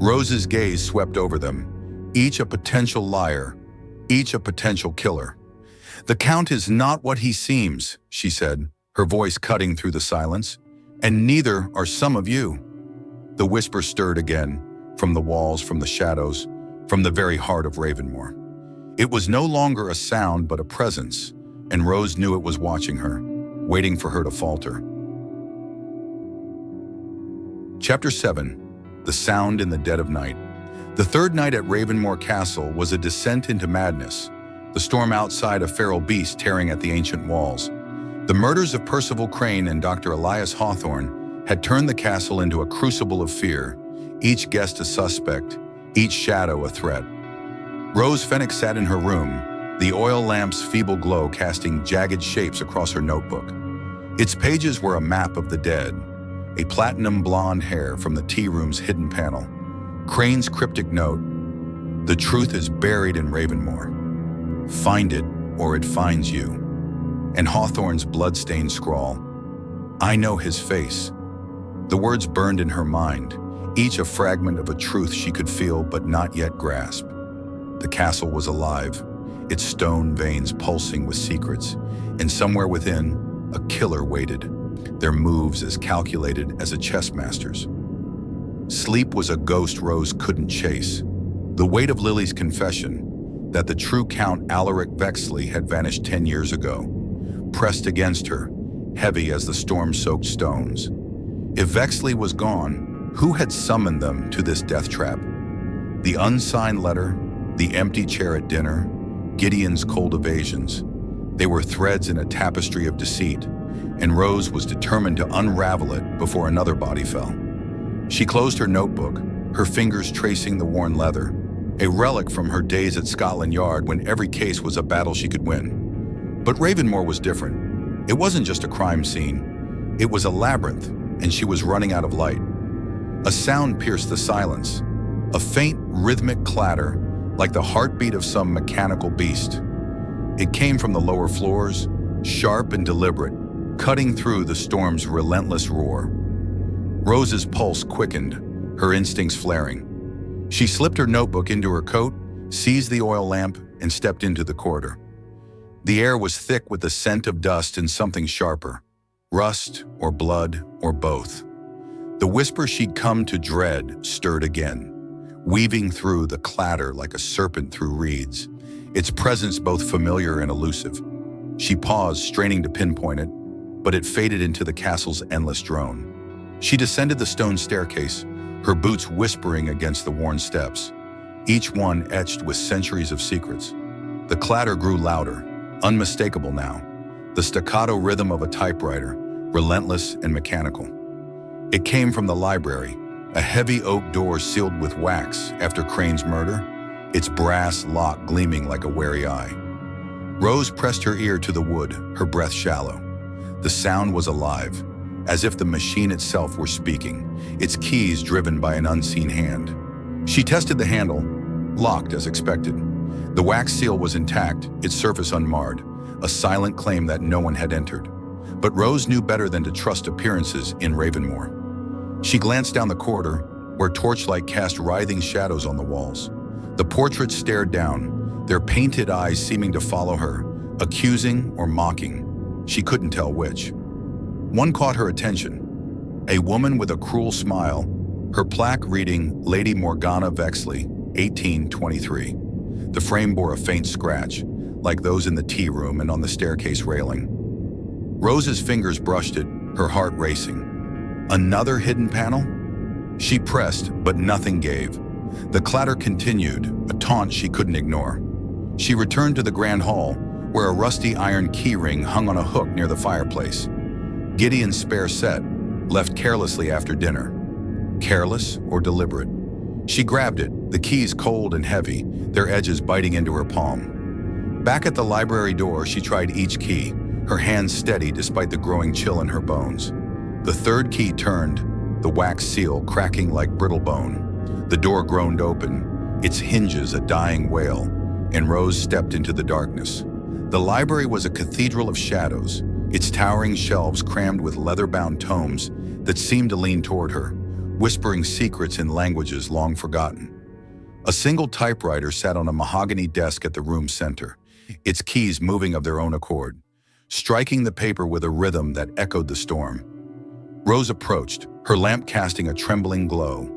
Rose's gaze swept over them, each a potential liar, each a potential killer. "The Count is not what he seems," she said, her voice cutting through the silence. "And neither are some of you." The whisper stirred again, from the walls, from the shadows, from the very heart of Ravenmore. It was no longer a sound but a presence, and Rose knew it was watching her, waiting for her to falter. Chapter 7. The Sound in the Dead of Night. The third night at Ravenmore Castle was a descent into madness, the storm outside a feral beast tearing at the ancient walls. The murders of Percival Crane and Dr. Elias Hawthorne had turned the castle into a crucible of fear, each guest a suspect, each shadow a threat. Rose Fenwick sat in her room, the oil lamp's feeble glow casting jagged shapes across her notebook. Its pages were a map of the dead, a platinum blonde hair from the tea room's hidden panel. Crane's cryptic note, "The truth is buried in Ravenmore. Find it or it finds you." And Hawthorne's blood-stained scrawl, "I know his face." The words burned in her mind, each a fragment of a truth she could feel but not yet grasp. The castle was alive, its stone veins pulsing with secrets, and somewhere within, a killer waited, their moves as calculated as a chess master's. Sleep was a ghost Rose couldn't chase. The weight of Lily's confession, that the true Count Alaric Vexley had vanished 10 years ago, pressed against her, heavy as the storm-soaked stones. If Vexley was gone, who had summoned them to this death trap? The unsigned letter, the empty chair at dinner, Gideon's cold evasions. They were threads in a tapestry of deceit, and Rose was determined to unravel it before another body fell. She closed her notebook, her fingers tracing the worn leather, a relic from her days at Scotland Yard when every case was a battle she could win. But Ravenmore was different. It wasn't just a crime scene. It was a labyrinth, and she was running out of light. A sound pierced the silence, a faint rhythmic clatter, like the heartbeat of some mechanical beast. It came from the lower floors, sharp and deliberate, cutting through the storm's relentless roar. Rose's pulse quickened, her instincts flaring. She slipped her notebook into her coat, seized the oil lamp, and stepped into the corridor. The air was thick with the scent of dust and something sharper, rust or blood or both. The whisper she'd come to dread stirred again, weaving through the clatter like a serpent through reeds, its presence both familiar and elusive. She paused, straining to pinpoint it, but it faded into the castle's endless drone. She descended the stone staircase, her boots whispering against the worn steps, each one etched with centuries of secrets. The clatter grew louder, unmistakable now, the staccato rhythm of a typewriter, relentless and mechanical. It came from the library, a heavy oak door sealed with wax after Crane's murder, its brass lock gleaming like a wary eye. Rose pressed her ear to the wood, her breath shallow. The sound was alive, as if the machine itself were speaking, its keys driven by an unseen hand. She tested the handle, locked as expected. The wax seal was intact, its surface unmarred, a silent claim that no one had entered. But Rose knew better than to trust appearances in Ravenmore. She glanced down the corridor, where torchlight cast writhing shadows on the walls. The portraits stared down, their painted eyes seeming to follow her, accusing or mocking. She couldn't tell which. One caught her attention, a woman with a cruel smile, her plaque reading Lady Morgana Vexley, 1823. The frame bore a faint scratch, like those in the tea room and on the staircase railing. Rose's fingers brushed it, her heart racing. Another hidden panel? She pressed, but nothing gave. The clatter continued, a taunt she couldn't ignore. She returned to the grand hall, where a rusty iron keyring hung on a hook near the fireplace. Gideon's spare set, left carelessly after dinner. Careless or deliberate? She grabbed it, the keys cold and heavy, their edges biting into her palm. Back at the library door, she tried each key, her hands steady despite the growing chill in her bones. The third key turned, the wax seal cracking like brittle bone. The door groaned open, its hinges a dying wail, and Rose stepped into the darkness. The library was a cathedral of shadows, its towering shelves crammed with leather-bound tomes that seemed to lean toward her, whispering secrets in languages long forgotten. A single typewriter sat on a mahogany desk at the room's center, its keys moving of their own accord, striking the paper with a rhythm that echoed the storm. Rose approached, her lamp casting a trembling glow.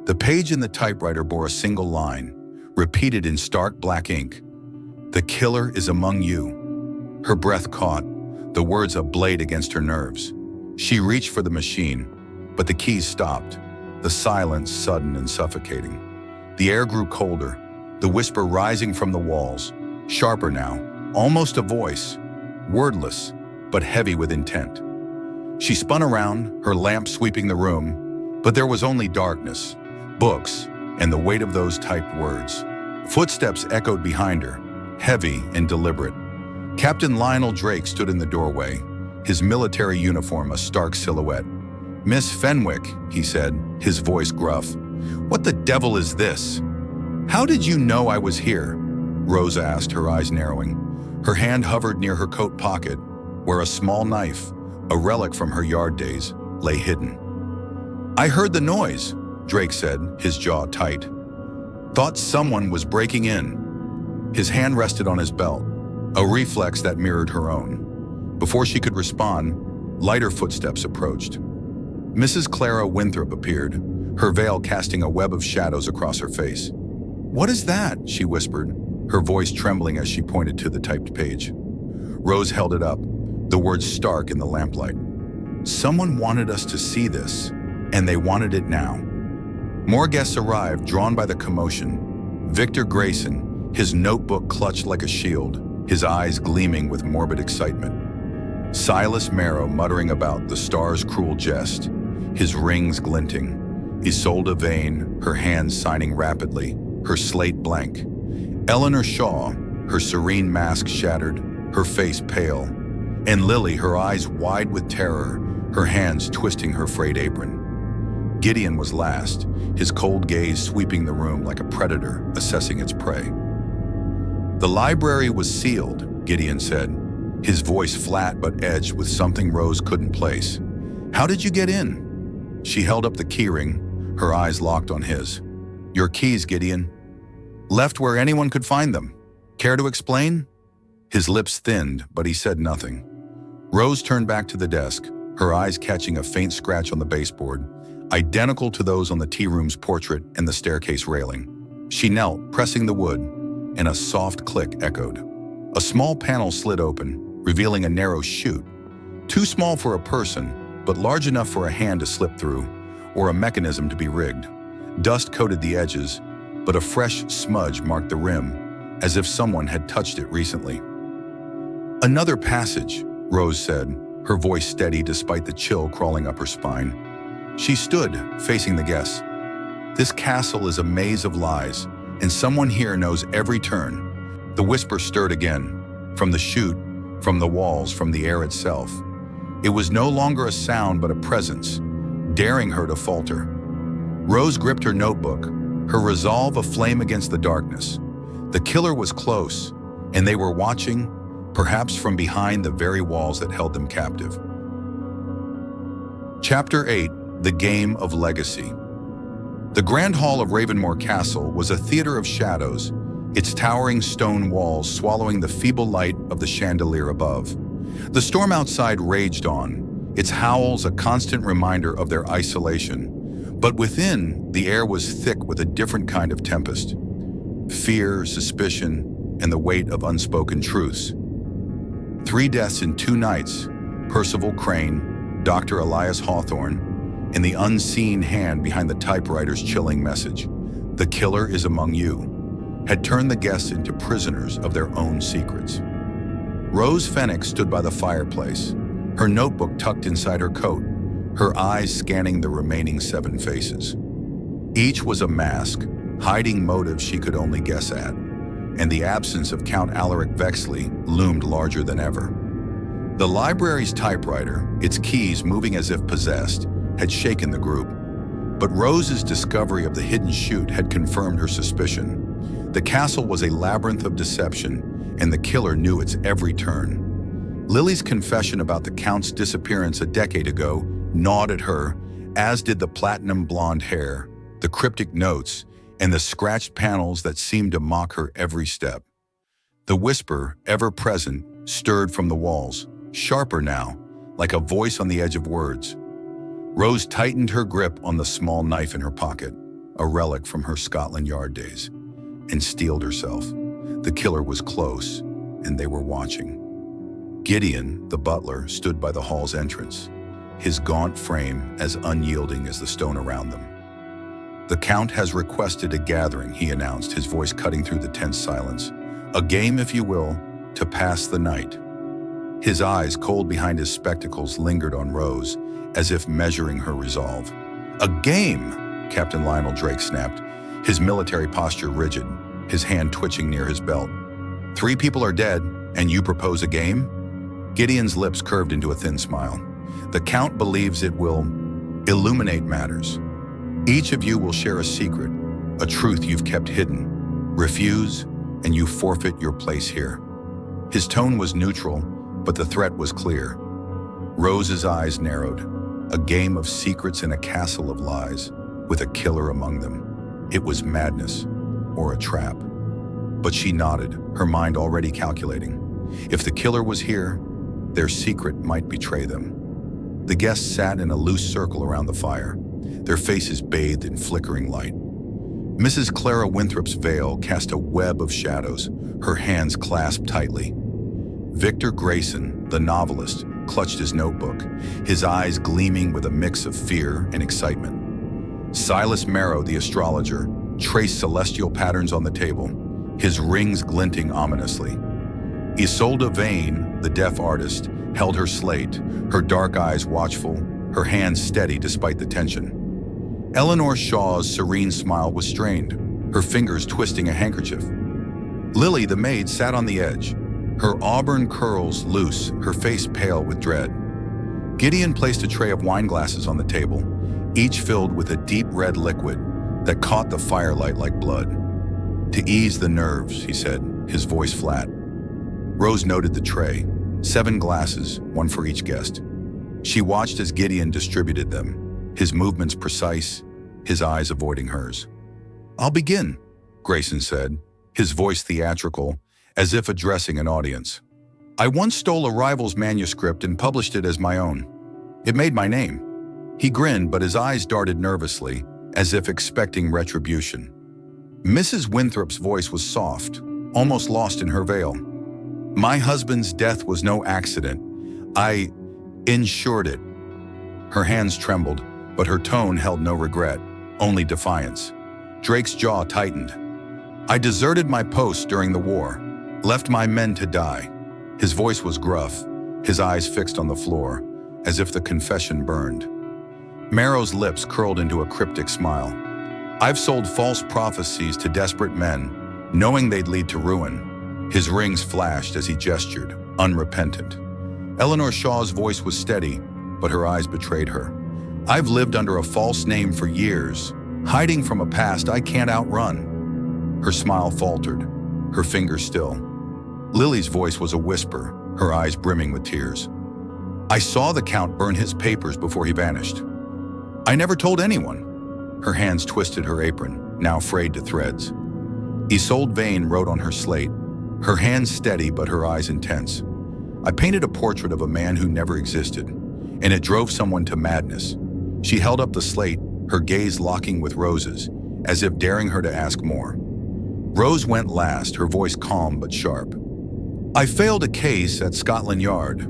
The page in the typewriter bore a single line, repeated in stark black ink. "The killer is among you." Her breath caught, the words a blade against her nerves. She reached for the machine, but the keys stopped, the silence sudden and suffocating. The air grew colder, the whisper rising from the walls, sharper now, almost a voice, wordless, but heavy with intent. She spun around, her lamp sweeping the room, but there was only darkness, books, and the weight of those typed words. Footsteps echoed behind her, heavy and deliberate. Captain Lionel Drake stood in the doorway, his military uniform a stark silhouette. "Miss Fenwick," he said, his voice gruff. "What the devil is this?" "How did you know I was here?" Rose asked, her eyes narrowing. Her hand hovered near her coat pocket, where a small knife, a relic from her yard days, lay hidden. "I heard the noise," Drake said, his jaw tight. "Thought someone was breaking in." His hand rested on his belt, a reflex that mirrored her own. Before she could respond, lighter footsteps approached. Mrs. Clara Winthrop appeared, her veil casting a web of shadows across her face. "What is that?" she whispered, her voice trembling as she pointed to the typed page. Rose held it up, the words stark in the lamplight. "Someone wanted us to see this, and they wanted it now." More guests arrived, drawn by the commotion. Victor Grayson, his notebook clutched like a shield, his eyes gleaming with morbid excitement. Silas Marrow muttering about the star's cruel jest, his rings glinting. Isolde Vane, her hands signing rapidly, her slate blank. Eleanor Shaw, her serene mask shattered, her face pale. And Lily, her eyes wide with terror, her hands twisting her frayed apron. Gideon was last, his cold gaze sweeping the room like a predator assessing its prey. "The library was sealed," Gideon said, his voice flat but edged with something Rose couldn't place. "How did you get in?" She held up the keyring, her eyes locked on his. "Your keys, Gideon." "Left where anyone could find them. Care to explain?" His lips thinned, but he said nothing. Rose turned back to the desk, her eyes catching a faint scratch on the baseboard, identical to those on the tea room's portrait and the staircase railing. She knelt, pressing the wood, and a soft click echoed. A small panel slid open, revealing a narrow chute, too small for a person, but large enough for a hand to slip through, or a mechanism to be rigged. Dust coated the edges, but a fresh smudge marked the rim, as if someone had touched it recently. "Another passage," Rose said, her voice steady despite the chill crawling up her spine. She stood, facing the guests. "This castle is a maze of lies, and someone here knows every turn." The whisper stirred again, from the chute, from the walls, from the air itself. It was no longer a sound but a presence, daring her to falter. Rose gripped her notebook, her resolve aflame against the darkness. The killer was close, and they were watching, perhaps from behind the very walls that held them captive. Chapter 8: The Game of Legacy. The Grand Hall of Ravenmore Castle was a theater of shadows, its towering stone walls swallowing the feeble light of the chandelier above. The storm outside raged on, its howls a constant reminder of their isolation. But within, the air was thick with a different kind of tempest. Fear, suspicion, and the weight of unspoken truths. 3 deaths in 2 nights, Percival Crane, Dr. Elias Hawthorne, and the unseen hand behind the typewriter's chilling message, "The killer is among you," had turned the guests into prisoners of their own secrets. Rose Fenwick stood by the fireplace, her notebook tucked inside her coat, her eyes scanning the remaining 7 faces. Each was a mask, hiding motives she could only guess at, and the absence of Count Alaric Vexley loomed larger than ever. The library's typewriter, its keys moving as if possessed, had shaken the group. But Rose's discovery of the hidden chute had confirmed her suspicion. The castle was a labyrinth of deception, and the killer knew its every turn. Lily's confession about the Count's disappearance a decade ago gnawed at her, as did the platinum blonde hair, the cryptic notes, and the scratched panels that seemed to mock her every step. The whisper, ever present, stirred from the walls, sharper now, like a voice on the edge of words. Rose tightened her grip on the small knife in her pocket, a relic from her Scotland Yard days, and steeled herself. The killer was close, and they were watching. Gideon, the butler, stood by the hall's entrance, his gaunt frame as unyielding as the stone around them. "The Count has requested a gathering," he announced, his voice cutting through the tense silence. "A game, if you will, to pass the night." His eyes, cold behind his spectacles, lingered on Rose, as if measuring her resolve. "A game!" Captain Lionel Drake snapped, his military posture rigid, his hand twitching near his belt. "3 people are dead, and you propose a game?" Gideon's lips curved into a thin smile. "The Count believes it will illuminate matters. Each of you will share a secret, a truth you've kept hidden. Refuse, and you forfeit your place here." His tone was neutral, but the threat was clear. Rose's eyes narrowed. A game of secrets in a castle of lies, with a killer among them. It was madness, or a trap. But she nodded, her mind already calculating. If the killer was here, their secret might betray them. The guests sat in a loose circle around the fire, their faces bathed in flickering light. Mrs. Clara Winthrop's veil cast a web of shadows, her hands clasped tightly. Victor Grayson, the novelist, clutched his notebook, his eyes gleaming with a mix of fear and excitement. Silas Marrow, the astrologer, traced celestial patterns on the table, his rings glinting ominously. Isolde Vane, the deaf artist, held her slate, her dark eyes watchful, her hands steady despite the tension. Eleanor Shaw's serene smile was strained, her fingers twisting a handkerchief. Lily, the maid, sat on the edge, her auburn curls loose, her face pale with dread. Gideon placed a tray of wine glasses on the table, each filled with a deep red liquid that caught the firelight like blood. "To ease the nerves," he said, his voice flat. Rose noted the tray, 7 glasses, 1 for each guest. She watched as Gideon distributed them, his movements precise, his eyes avoiding hers. "I'll begin," Grayson said, his voice theatrical, as if addressing an audience. "I once stole a rival's manuscript and published it as my own. It made my name." He grinned, but his eyes darted nervously, as if expecting retribution. Mrs. Winthrop's voice was soft, almost lost in her veil. "My husband's death was no accident. I ensured it." Her hands trembled, but her tone held no regret, only defiance. Drake's jaw tightened. "I deserted my post during the war, left my men to die." His voice was gruff, his eyes fixed on the floor, as if the confession burned. Marrow's lips curled into a cryptic smile. "I've sold false prophecies to desperate men, knowing they'd lead to ruin." His rings flashed as he gestured, unrepentant. Eleanor Shaw's voice was steady, but her eyes betrayed her. "I've lived under a false name for years, hiding from a past I can't outrun." Her smile faltered, her fingers still. Lily's voice was a whisper, her eyes brimming with tears. "I saw the Count burn his papers before he vanished. I never told anyone." Her hands twisted her apron, now frayed to threads. Isolde Vane wrote on her slate, her hands steady but her eyes intense. "I painted a portrait of a man who never existed, and it drove someone to madness." She held up the slate, her gaze locking with Rose's, as if daring her to ask more. Rose went last, her voice calm but sharp. "I failed a case at Scotland Yard.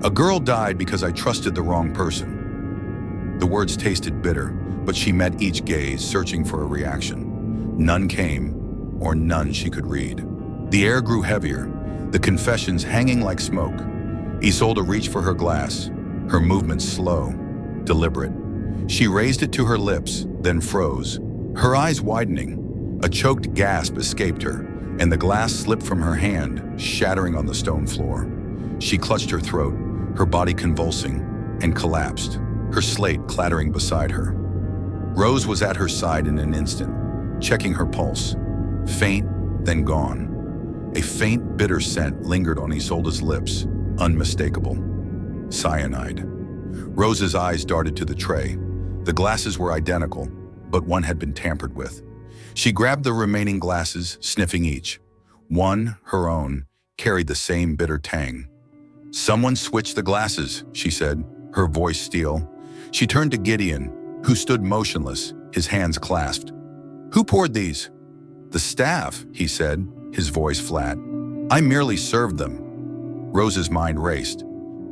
A girl died because I trusted the wrong person." The words tasted bitter, but she met each gaze, searching for a reaction. None came, or none she could read. The air grew heavier, the confessions hanging like smoke. Isolde reached for her glass, her movements slow, deliberate. She raised it to her lips, then froze, her eyes widening. A choked gasp escaped her, and the glass slipped from her hand, shattering on the stone floor. She clutched her throat, her body convulsing, and collapsed, her slate clattering beside her. Rose was at her side in an instant, checking her pulse. Faint, then gone. A faint, bitter scent lingered on Isolde's lips, unmistakable. Cyanide. Rose's eyes darted to the tray. The glasses were identical, but one had been tampered with. She grabbed the remaining glasses, sniffing each. One, her own, carried the same bitter tang. "Someone switched the glasses," she said, her voice steel. She turned to Gideon, who stood motionless, his hands clasped. "Who poured these?" "The staff," he said, his voice flat. "I merely served them." Rose's mind raced.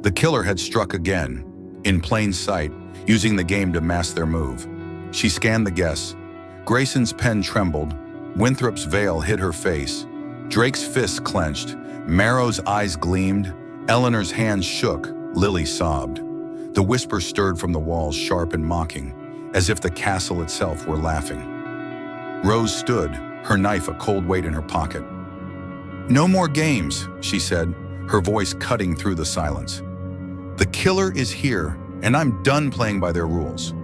The killer had struck again, in plain sight, using the game to mask their move. She scanned the guests. Grayson's pen trembled. Winthrop's veil hid her face. Drake's fists clenched. Marrow's eyes gleamed. Eleanor's hands shook. Lily sobbed. The whisper stirred from the walls, sharp and mocking, as if the castle itself were laughing. Rose stood, her knife a cold weight in her pocket. "No more games," she said, her voice cutting through the silence. "The killer is here, and I'm done playing by their rules."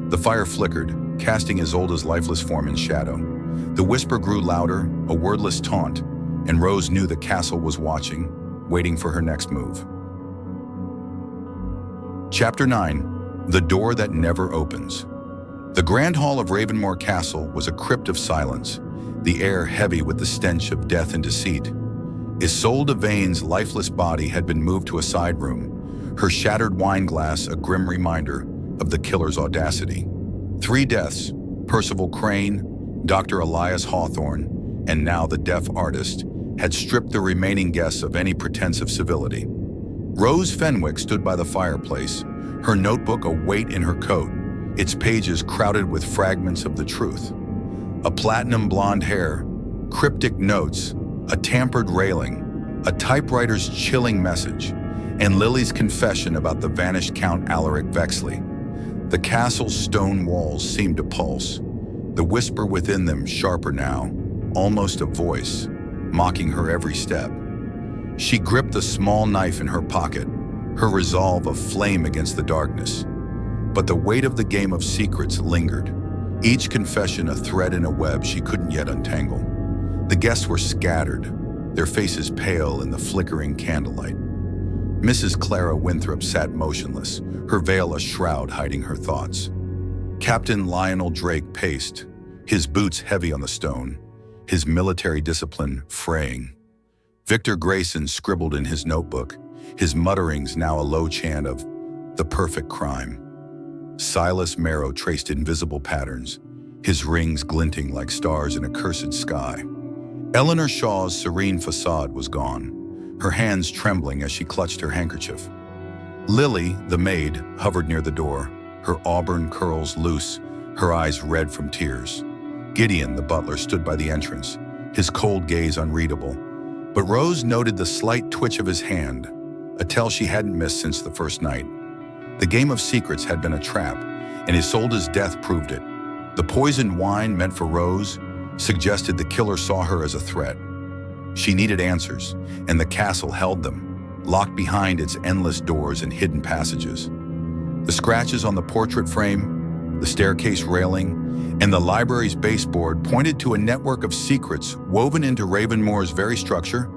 The fire flickered, casting Isolde's lifeless form in shadow. The whisper grew louder, a wordless taunt, and Rose knew the castle was watching, waiting for her next move. Chapter 9. The Door That Never Opens. The Grand Hall of Ravenmoor Castle was a crypt of silence, the air heavy with the stench of death and deceit. Isolde Vane's lifeless body had been moved to a side room, her shattered wine glass a grim reminder of the killer's audacity. 3 deaths, Percival Crane, Dr. Elias Hawthorne, and now the deaf artist, had stripped the remaining guests of any pretense of civility. Rose Fenwick stood by the fireplace, her notebook a weight in her coat, its pages crowded with fragments of the truth. A platinum blonde hair, cryptic notes, a tampered railing, a typewriter's chilling message, and Lily's confession about the vanished Count Alaric Vexley. The castle's stone walls seemed to pulse, the whisper within them sharper now, almost a voice, mocking her every step. She gripped the small knife in her pocket, her resolve aflame against the darkness. But the weight of the game of secrets lingered, each confession a thread in a web she couldn't yet untangle. The guests were scattered, their faces pale in the flickering candlelight. Mrs. Clara Winthrop sat motionless, her veil a shroud hiding her thoughts. Captain Lionel Drake paced, his boots heavy on the stone, his military discipline fraying. Victor Grayson scribbled in his notebook, his mutterings now a low chant of the perfect crime. Silas Marrow traced invisible patterns, his rings glinting like stars in a cursed sky. Eleanor Shaw's serene facade was gone, her hands trembling as she clutched her handkerchief. Lily, the maid, hovered near the door, her auburn curls loose, her eyes red from tears. Gideon, the butler, stood by the entrance, his cold gaze unreadable. But Rose noted the slight twitch of his hand, a tell she hadn't missed since the first night. The game of secrets had been a trap, and Isolde's death proved it. The poisoned wine meant for Rose suggested the killer saw her as a threat. She needed answers, and the castle held them, locked behind its endless doors and hidden passages. The scratches on the portrait frame, the staircase railing, and the library's baseboard pointed to a network of secrets woven into Ravenmoor's very structure.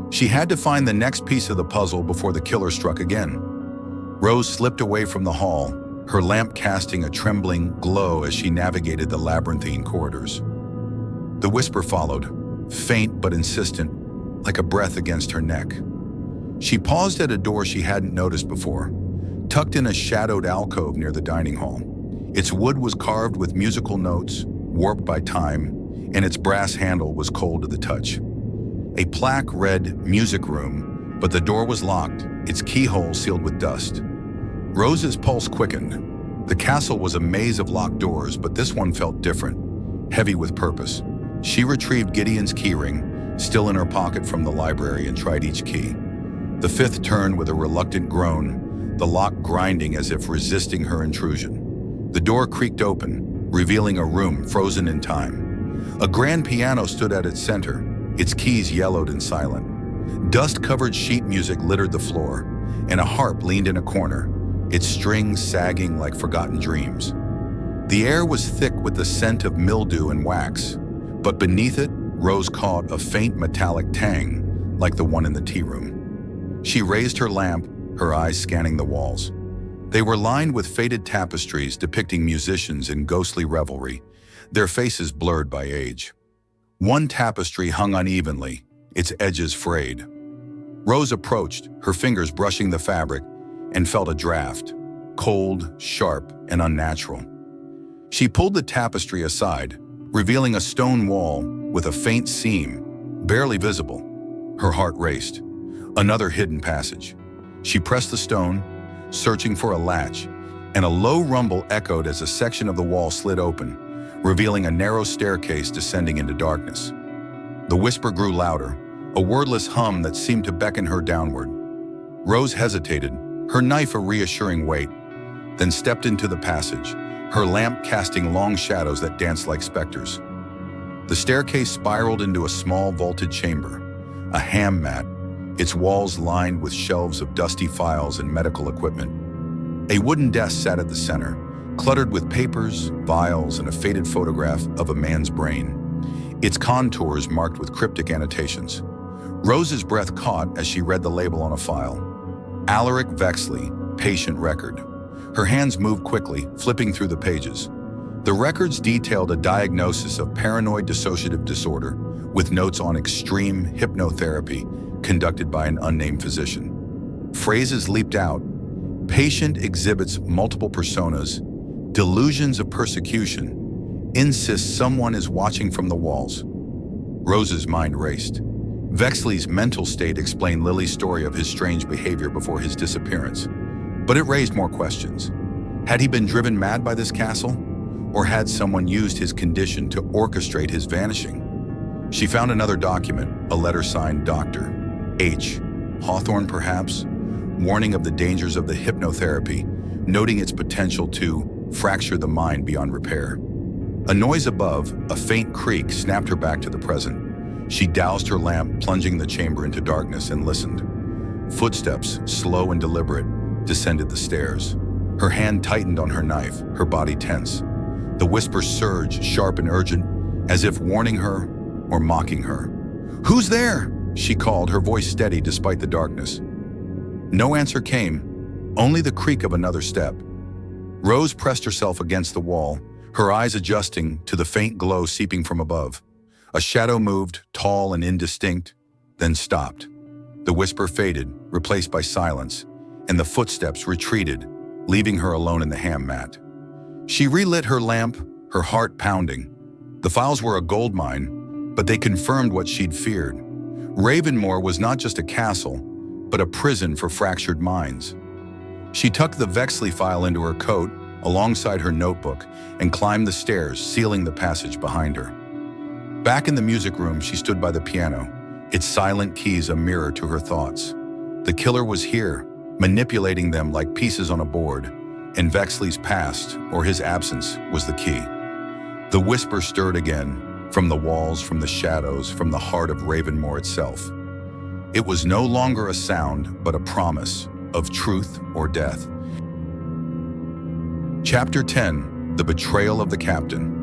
She had to find the next piece of the puzzle before the killer struck again. Rose slipped away from the hall, her lamp casting a trembling glow as she navigated the labyrinthine corridors. The whisper followed, faint but insistent, like a breath against her neck. She paused at a door she hadn't noticed before, tucked in a shadowed alcove near the dining hall. Its wood was carved with musical notes, warped by time, and its brass handle was cold to the touch. A plaque read "Music Room," but the door was locked, its keyhole sealed with dust. Rose's pulse quickened. The castle was a maze of locked doors, but this one felt different, heavy with purpose. She retrieved Gideon's keyring, still in her pocket from the library, and tried each key. The 5th turned with a reluctant groan, the lock grinding as if resisting her intrusion. The door creaked open, revealing a room frozen in time. A grand piano stood at its center, its keys yellowed and silent. Dust-covered sheet music littered the floor, and a harp leaned in a corner, its strings sagging like forgotten dreams. The air was thick with the scent of mildew and wax, but beneath it, Rose caught a faint metallic tang, like the one in the tea room. She raised her lamp, her eyes scanning the walls. They were lined with faded tapestries depicting musicians in ghostly revelry, their faces blurred by age. One tapestry hung unevenly, its edges frayed. Rose approached, her fingers brushing the fabric, and felt a draft, cold, sharp, and unnatural. She pulled the tapestry aside, revealing a stone wall with a faint seam, barely visible. Her heart raced. Another hidden passage. She pressed the stone, searching for a latch, and a low rumble echoed as a section of the wall slid open, revealing a narrow staircase descending into darkness. The whisper grew louder, a wordless hum that seemed to beckon her downward. Rose hesitated, her knife a reassuring weight, then stepped into the passage, her lamp casting long shadows that danced like specters. The staircase spiraled into a small vaulted chamber, a ham mat, its walls lined with shelves of dusty files and medical equipment. A wooden desk sat at the center, cluttered with papers, vials, and a faded photograph of a man's brain, its contours marked with cryptic annotations. Rose's breath caught as she read the label on a file. Alaric Vexley, patient record. Her hands moved quickly, flipping through the pages. The records detailed a diagnosis of paranoid dissociative disorder, with notes on extreme hypnotherapy conducted by an unnamed physician. Phrases leaped out. Patient exhibits multiple personas, delusions of persecution, insists someone is watching from the walls. Rose's mind raced. Vexley's mental state explained Lily's story of his strange behavior before his disappearance. But it raised more questions. Had he been driven mad by this castle? Or had someone used his condition to orchestrate his vanishing? She found another document, a letter signed Dr. H. Hawthorne, perhaps, warning of the dangers of the hypnotherapy, noting its potential to fracture the mind beyond repair. A noise above, a faint creak, snapped her back to the present. She doused her lamp, plunging the chamber into darkness, and listened. Footsteps, slow and deliberate, descended the stairs. Her hand tightened on her knife, her body tense. The whisper surged, sharp and urgent, as if warning her or mocking her. "Who's there?" she called, her voice steady despite the darkness. No answer came, only the creak of another step. Rose pressed herself against the wall, her eyes adjusting to the faint glow seeping from above. A shadow moved, tall and indistinct, then stopped. The whisper faded, replaced by silence, and the footsteps retreated, leaving her alone in the ham mat. She relit her lamp, her heart pounding. The files were a goldmine, but they confirmed what she'd feared. Ravenmore was not just a castle, but a prison for fractured minds. She tucked the Vexley file into her coat, alongside her notebook, and climbed the stairs, sealing the passage behind her. Back in the music room, she stood by the piano, its silent keys a mirror to her thoughts. The killer was here, manipulating them like pieces on a board, and Vexley's past, or his absence, was the key. The whisper stirred again, from the walls, from the shadows, from the heart of Ravenmore itself. It was no longer a sound, but a promise of truth or death. Chapter 10, The Betrayal of the Captain.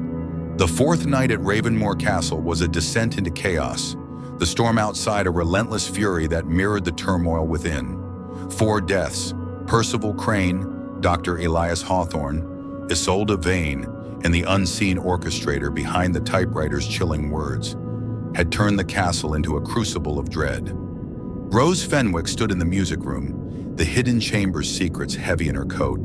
The fourth night at Ravenmore Castle was a descent into chaos, the storm outside a relentless fury that mirrored the turmoil within. 4 deaths, Percival Crane, Dr. Elias Hawthorne, Isolde Vane, and the unseen orchestrator behind the typewriter's chilling words, had turned the castle into a crucible of dread. Rose Fenwick stood in the music room, the hidden chamber's secrets heavy in her coat,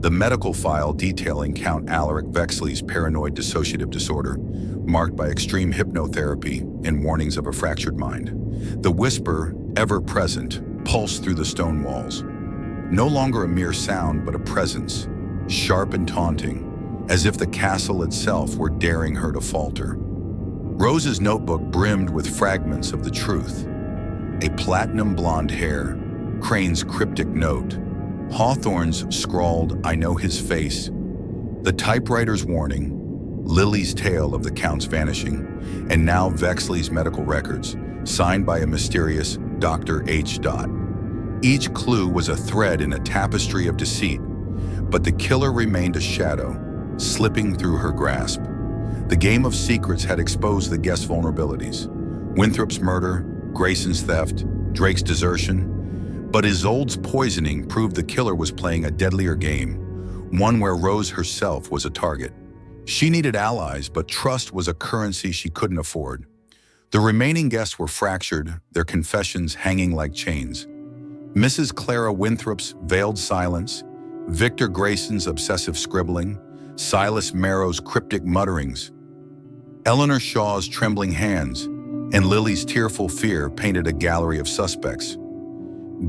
the medical file detailing Count Alaric Vexley's paranoid dissociative disorder, marked by extreme hypnotherapy and warnings of a fractured mind. The whisper, ever present, pulsed through the stone walls. No longer a mere sound, but a presence, sharp and taunting, as if the castle itself were daring her to falter. Rose's notebook brimmed with fragments of the truth. A platinum blonde hair, Crane's cryptic note, Hawthorne's scrawled, "I know his face," the typewriter's warning, Lily's tale of the Count's vanishing, and now Vexley's medical records, signed by a mysterious Dr. H. Each clue was a thread in a tapestry of deceit, but the killer remained a shadow, slipping through her grasp. The game of secrets had exposed the guest's vulnerabilities. Winthrop's murder, Grayson's theft, Drake's desertion, but Isolde's poisoning proved the killer was playing a deadlier game, one where Rose herself was a target. She needed allies, but trust was a currency she couldn't afford. The remaining guests were fractured, their confessions hanging like chains. Mrs. Clara Winthrop's veiled silence, Victor Grayson's obsessive scribbling, Silas Marrow's cryptic mutterings, Eleanor Shaw's trembling hands, and Lily's tearful fear painted a gallery of suspects.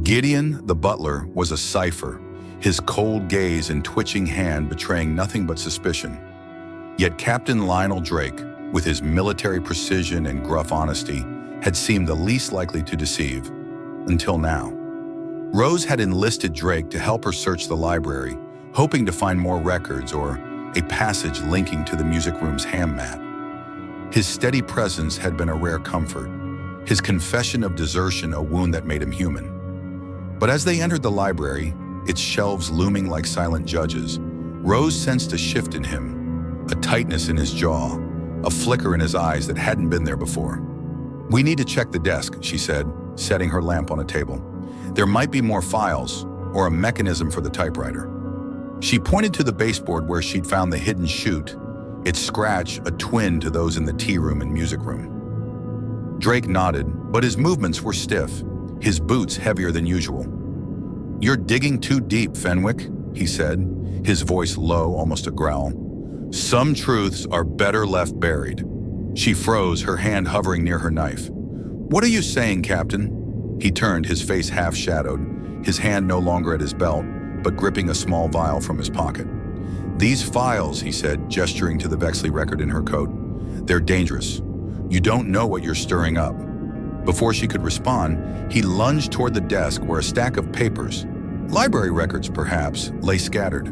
Gideon, the butler, was a cipher, his cold gaze and twitching hand betraying nothing but suspicion. Yet Captain Lionel Drake, with his military precision and gruff honesty, had seemed the least likely to deceive, until now. Rose had enlisted Drake to help her search the library, hoping to find more records or a passage linking to the music room's ham mat. His steady presence had been a rare comfort, his confession of desertion a wound that made him human. But as they entered the library, its shelves looming like silent judges, Rose sensed a shift in him, a tightness in his jaw, a flicker in his eyes that hadn't been there before. "We need to check the desk," she said, setting her lamp on a table. "There might be more files, or a mechanism for the typewriter." She pointed to the baseboard where she'd found the hidden chute, its scratch a twin to those in the tea room and music room. Drake nodded, but his movements were stiff, his boots heavier than usual. "You're digging too deep, Fenwick," he said, his voice low, almost a growl. "Some truths are better left buried." She froze, her hand hovering near her knife. "What are you saying, Captain?" He turned, his face half-shadowed, his hand no longer at his belt, but gripping a small vial from his pocket. "These files," he said, gesturing to the Vexley record in her coat, "they're dangerous. You don't know what you're stirring up." Before she could respond, he lunged toward the desk where a stack of papers, library records perhaps, lay scattered.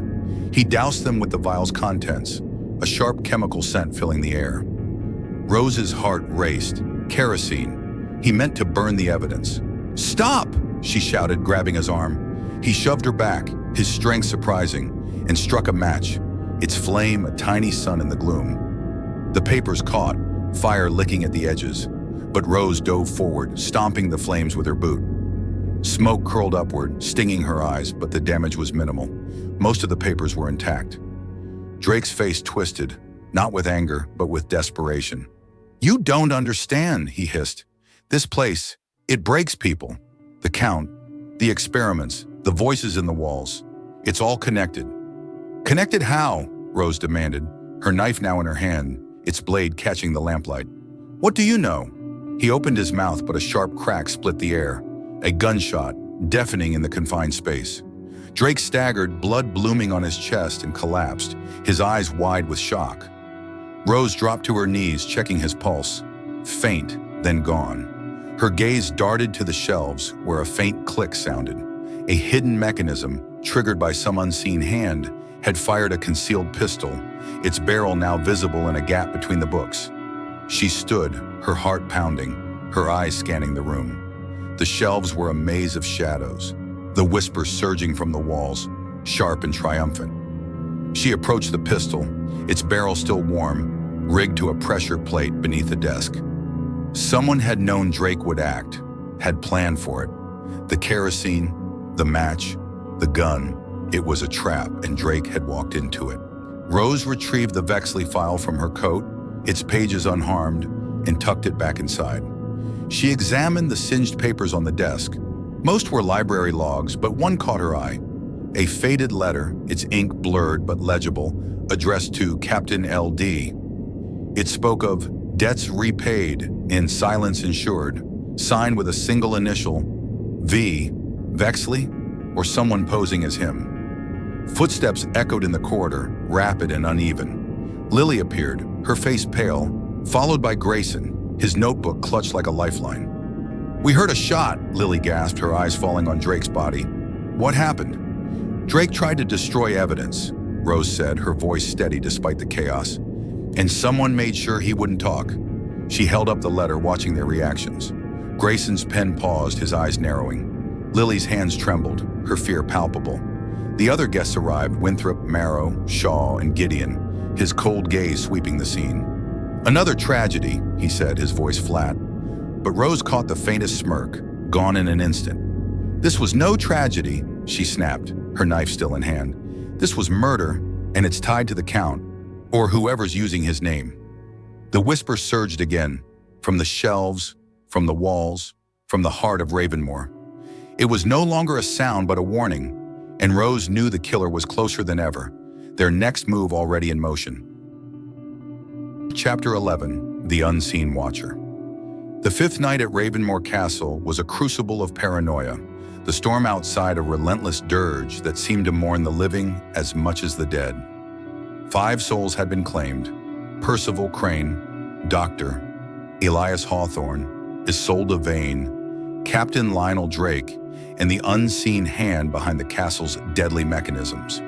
He doused them with the vial's contents, a sharp chemical scent filling the air. Rose's heart raced. Kerosene. He meant to burn the evidence. "Stop!" she shouted, grabbing his arm. He shoved her back, his strength surprising, and struck a match, its flame a tiny sun in the gloom. The papers caught, fire licking at the edges, but Rose dove forward, stomping the flames with her boot. Smoke curled upward, stinging her eyes, but the damage was minimal. Most of the papers were intact. Drake's face twisted, not with anger, but with desperation. "You don't understand," he hissed. "This place, it breaks people. The count, the experiments, the voices in the walls. It's all connected." "Connected how?" Rose demanded, her knife now in her hand, its blade catching the lamplight. "What do you know?" He opened his mouth, but a sharp crack split the air, a gunshot, deafening in the confined space. Drake staggered, blood blooming on his chest, and collapsed, his eyes wide with shock. Rose dropped to her knees, checking his pulse. Faint, then gone. Her gaze darted to the shelves, where a faint click sounded. A hidden mechanism, triggered by some unseen hand, had fired a concealed pistol, its barrel now visible in a gap between the books. She stood, her heart pounding, her eyes scanning the room. The shelves were a maze of shadows, the whispers surging from the walls, sharp and triumphant. She approached the pistol, its barrel still warm, rigged to a pressure plate beneath the desk. Someone had known Drake would act, had planned for it. The kerosene, the match, the gun, it was a trap, and Drake had walked into it. Rose retrieved the Vexley file from her coat, its pages unharmed, and tucked it back inside. She examined the singed papers on the desk. Most were library logs, but one caught her eye. A faded letter, its ink blurred but legible, addressed to Captain L.D. It spoke of debts repaid in silence insured, signed with a single initial, V. Vexley, or someone posing as him. Footsteps echoed in the corridor, rapid and uneven. Lily appeared, her face pale, followed by Grayson, his notebook clutched like a lifeline. "We heard a shot," Lily gasped, her eyes falling on Drake's body. "What happened?" "Drake tried to destroy evidence," Rose said, her voice steady despite the chaos. "And someone made sure he wouldn't talk." She held up the letter, watching their reactions. Grayson's pen paused, his eyes narrowing. Lily's hands trembled, her fear palpable. The other guests arrived, Winthrop, Marrow, Shaw, and Gideon, his cold gaze sweeping the scene. "Another tragedy," he said, his voice flat. But Rose caught the faintest smirk, gone in an instant. "This was no tragedy," she snapped, her knife still in hand. "This was murder, and it's tied to the Count, or whoever's using his name." The whisper surged again, from the shelves, from the walls, from the heart of Ravenmore. It was no longer a sound but a warning. and Rose knew the killer was closer than ever, their next move already in motion. Chapter 11: The Unseen Watcher. The fifth night at Ravenmore Castle was a crucible of paranoia, the storm outside a relentless dirge that seemed to mourn the living as much as the dead. 5 souls had been claimed: Percival Crane, Dr. Elias Hawthorne, Isolde Vane, Captain Lionel Drake, and the unseen hand behind the castle's deadly mechanisms.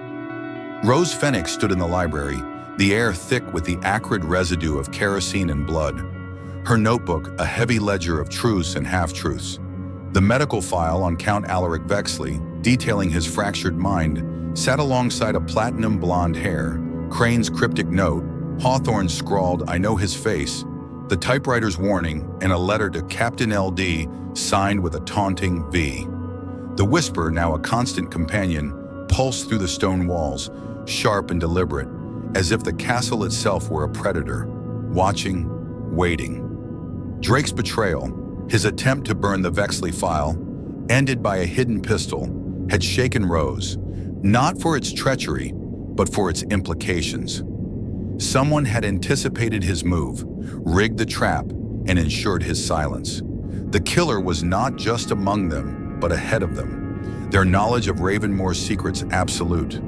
Rose Fenwick stood in the library, the air thick with the acrid residue of kerosene and blood. Her notebook, a heavy ledger of truths and half-truths. The medical file on Count Alaric Vexley, detailing his fractured mind, sat alongside a platinum blonde hair, Crane's cryptic note, Hawthorne scrawled, "I know his face," the typewriter's warning, and a letter to Captain LD signed with a taunting V. The whisper, now a constant companion, pulsed through the stone walls, sharp and deliberate, as if the castle itself were a predator, watching, waiting. Drake's betrayal, his attempt to burn the Vexley file, ended by a hidden pistol, had shaken Rose, not for its treachery, but for its implications. Someone had anticipated his move, rigged the trap, and ensured his silence. The killer was not just among them, but ahead of them. Their knowledge of Ravenmore's secrets absolute.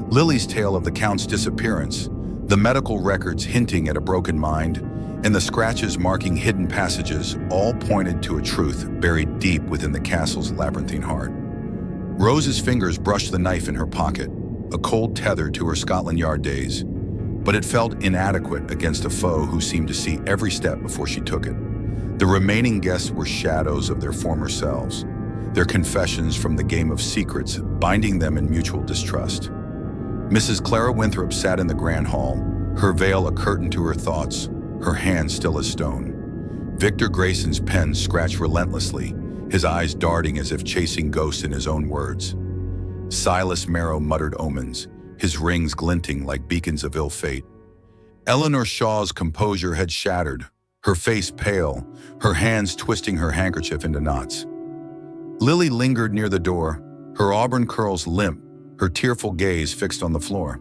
Lily's tale of the Count's disappearance, the medical records hinting at a broken mind, and the scratches marking hidden passages all pointed to a truth buried deep within the castle's labyrinthine heart. Rose's fingers brushed the knife in her pocket, a cold tether to her Scotland Yard days, but it felt inadequate against a foe who seemed to see every step before she took it. The remaining guests were shadows of their former selves, their confessions from the game of secrets binding them in mutual distrust. Mrs. Clara Winthrop sat in the grand hall, her veil a curtain to her thoughts, her hand still as stone. Victor Grayson's pen scratched relentlessly, his eyes darting as if chasing ghosts in his own words. Silas Marrow muttered omens, his rings glinting like beacons of ill fate. Eleanor Shaw's composure had shattered, her face pale, her hands twisting her handkerchief into knots. Lily lingered near the door, her auburn curls limp, her tearful gaze fixed on the floor.